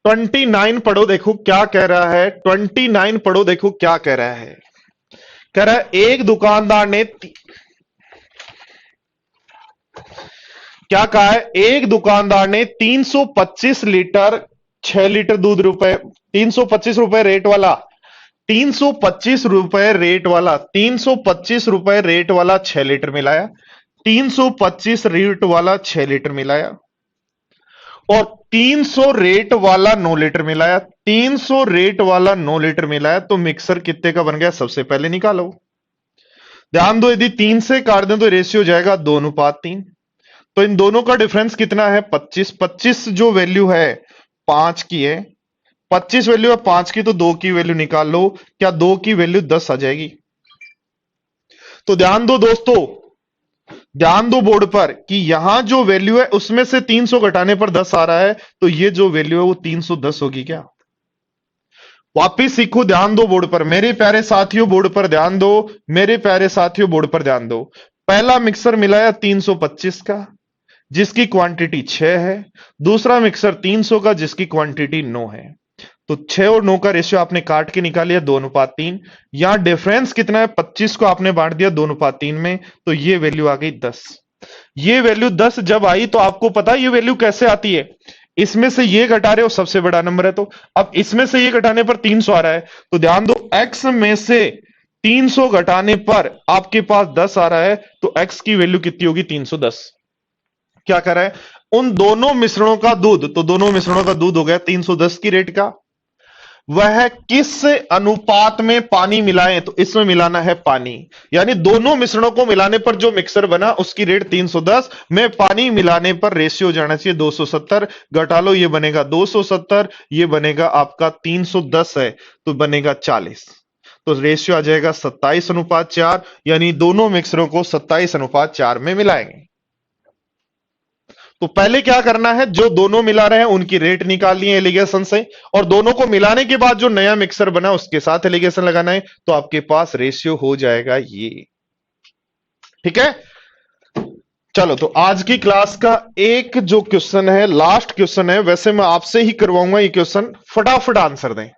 29 पढ़ो, देखो क्या कह रहा है। 29 पढ़ो, देखो क्या कह रहा है। कह रहा है एक दुकानदार ने क्या कहा है, एक दुकानदार ने 325 लीटर 6 लीटर दूध रुपए, 325 रुपए रेट वाला, 325 रुपए रेट वाला, 325 रुपए रेट वाला 6 लीटर मिलाया, 325 रेट वाला 6 लीटर मिलाया, और 300 रेट वाला 9 लीटर मिलाया, 300 रेट वाला 9 लीटर मिलाया, तो मिक्सर कितने का बन गया, सबसे पहले निकालो। ध्यान दो, यदि 3 से काट दें तो रेशियो जाएगा 2:3। तो इन दोनों का डिफरेंस कितना है, 25। 25 जो वैल्यू है 5 की है, 25 वैल्यू है 5 की, तो 2 की वैल्यू निकाल लो। क्या 2 की वैल्यू 10 आ जाएगी। तो ध्यान दो दोस्तों, ध्यान दो बोर्ड पर कि यहां जो वैल्यू है उसमें से 300 घटाने पर 10 आ रहा है, तो ये जो वैल्यू है वो 310 होगी क्या। वापिस सीखो, ध्यान दो बोर्ड पर, मेरे प्यारे साथियों बोर्ड पर ध्यान दो, मेरे प्यारे साथियों बोर्ड पर ध्यान दो। पहला मिक्सर मिलाया 325 का, जिसकी क्वांटिटी 6 है। दूसरा मिक्सर 300 का, जिसकी क्वांटिटी 9 है। तो 6 और 9 का रेशियो आपने काट के निकाल लिया 2:3। यहां डिफरेंस कितना है, 25 को आपने बांट दिया 2:3 में, तो ये वैल्यू आ गई 10। ये वैल्यू 10 जब आई तो आपको पता है ये वैल्यू कैसे आती है, इसमें से ये घटा रहे हो, सबसे बड़ा नंबर है, तो अब इसमें से ये घटाने पर 300 आ रहा है। तो ध्यान दो, x में से 300 घटाने पर आपके पास 10 आ रहा है, तो x की वैल्यू कितनी होगी, 310। क्या कर रहा है, उन दोनों मिश्रणों का दूध, तो दोनों मिश्रणों का दूध हो गया 310 की रेट का। वह किस अनुपात में पानी मिलाएं, तो इसमें मिलाना है पानी, यानी दोनों मिश्रणों को मिलाने पर जो मिक्सर बना उसकी रेट 310 में, पानी मिलाने पर रेशियो जाना चाहिए 270। घटा लो, ये बनेगा 270, ये बनेगा आपका 310 है, तो बनेगा 40। तो रेशियो आ जाएगा 27:4, यानी दोनों मिक्सरों को 27:4 में मिलाएंगे। तो पहले क्या करना है, जो दोनों मिला रहे हैं उनकी रेट निकालनी है एलिगेशन से, और दोनों को मिलाने के बाद जो नया मिक्सर बना उसके साथ एलिगेशन लगाना है, तो आपके पास रेशियो हो जाएगा ये। ठीक है, चलो तो आज की क्लास का एक जो क्वेश्चन है, लास्ट क्वेश्चन है, वैसे मैं आपसे ही करवाऊंगा ये क्वेश्चन, फटाफट आंसर दें।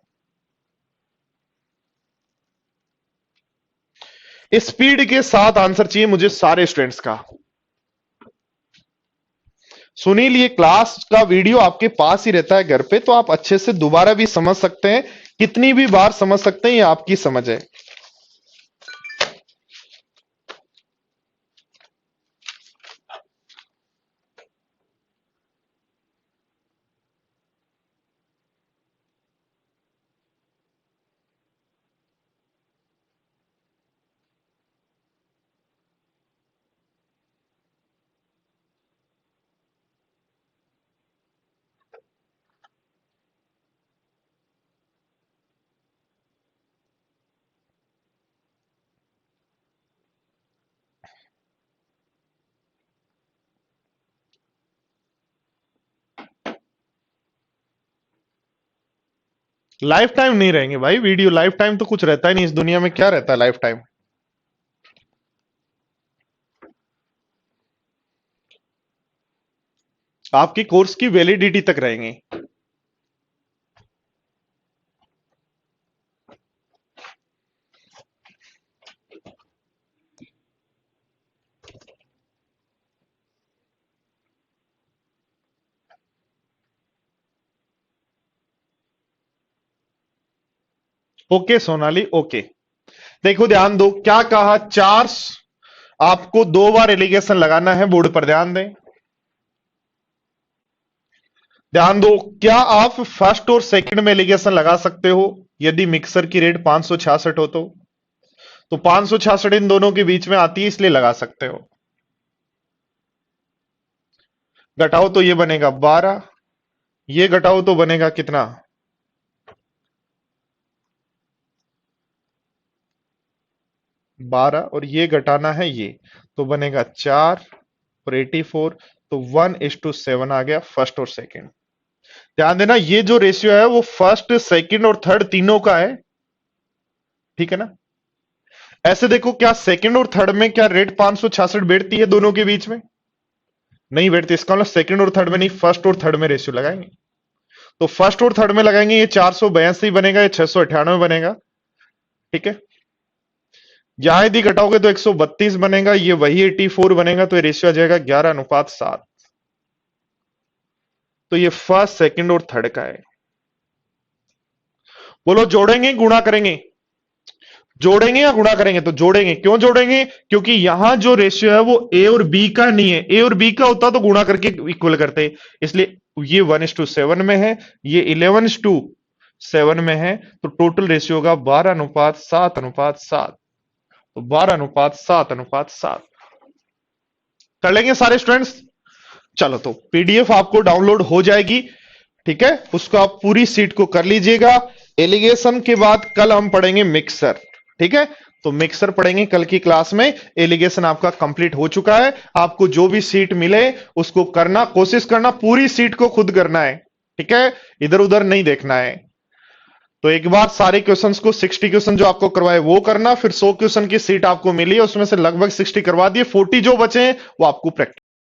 स्पीड के साथ आंसर चाहिए मुझे सारे स्टूडेंट्स का। सुनील, ये क्लास का वीडियो आपके पास ही रहता है घर पे, तो आप अच्छे से दोबारा भी समझ सकते हैं, कितनी भी बार समझ सकते हैं, ये आपकी समझ है। लाइफ टाइम नहीं रहेंगे भाई वीडियो, लाइफ टाइम तो कुछ रहता ही नहीं इस दुनिया में, क्या रहता है लाइफ टाइम। आपकी कोर्स की वैलिडिटी तक रहेंगे। Okay Sonali, okay. देखो ध्यान दो, क्या कहा, चार आपको 2 बार एलिगेशन लगाना है, बोर्ड पर ध्यान दें। ध्यान दो, क्या आप फर्स्ट और सेकंड में एलिगेशन लगा सकते हो यदि मिक्सर की रेट 566 हो तो 566 इन दोनों के बीच में आती है, इसलिए लगा सकते हो। घटाओ तो ये बनेगा 12, ये घटाओ तो बनेगा कितना, 12, और ये घटाना है ये, तो बनेगा 4 और 84, तो 1:7 आ गया फर्स्ट और सेकंड। ध्यान देना, ये जो रेशियो है वो फर्स्ट सेकंड और थर्ड तीनों का है, ठीक है ना। ऐसे देखो, क्या सेकंड और थर्ड में क्या रेट 566 बैठती है दोनों के बीच में, नहीं बैठती। इसका मतलब सेकंड और थर्ड में नहीं, फर्स्ट और थर्ड में रेशियो लगाएंगे। तो फर्स्ट और थर्ड में लगाएंगे, ये 482 बनेगा, ये 698 बनेगा, ठीक है। यहां यदि घटाओगे तो 132 बनेगा, ये वही 84 बनेगा, तो ये रेशियो आ जाएगा 11:7। तो ये फर्स्ट सेकंड और थर्ड का है। बोलो जोड़ेंगे गुणा करेंगे, जोड़ेंगे या गुणा करेंगे, तो जोड़ेंगे। क्यों जोड़ेंगे, क्योंकि यहां जो रेशियो है वो ए और बी का नहीं है, ए और बी का होता तो गुणा करके इक्वल करते, इसलिए ये 1:7 में है, ये 11:7 में है, तो टोटल रेशियो होगा 12:7:7। तो 12:7:7 कर लेंगे सारे स्टूडेंट्स। चलो तो पीडीएफ आपको डाउनलोड हो जाएगी, ठीक है, उसको आप पूरी सीट को कर लीजिएगा। एलिगेशन के बाद कल हम पढ़ेंगे मिक्सर, ठीक है। तो मिक्सर पढ़ेंगे कल की क्लास में। एलिगेशन आपका कंप्लीट हो चुका है, आपको जो भी सीट मिले उसको करना, कोशिश करना पूरी सीट को खुद करना है, ठीक है, इधर उधर नहीं देखना है। तो एक बार सारे क्वेश्चंस को 60 क्वेश्चन जो आपको करवाए वो करना, फिर 100 क्वेश्चन की सीट आपको मिली है, उसमें से लगभग 60 करवा दिए, 40 जो बचे हैं वो आपको प्रैक्टिस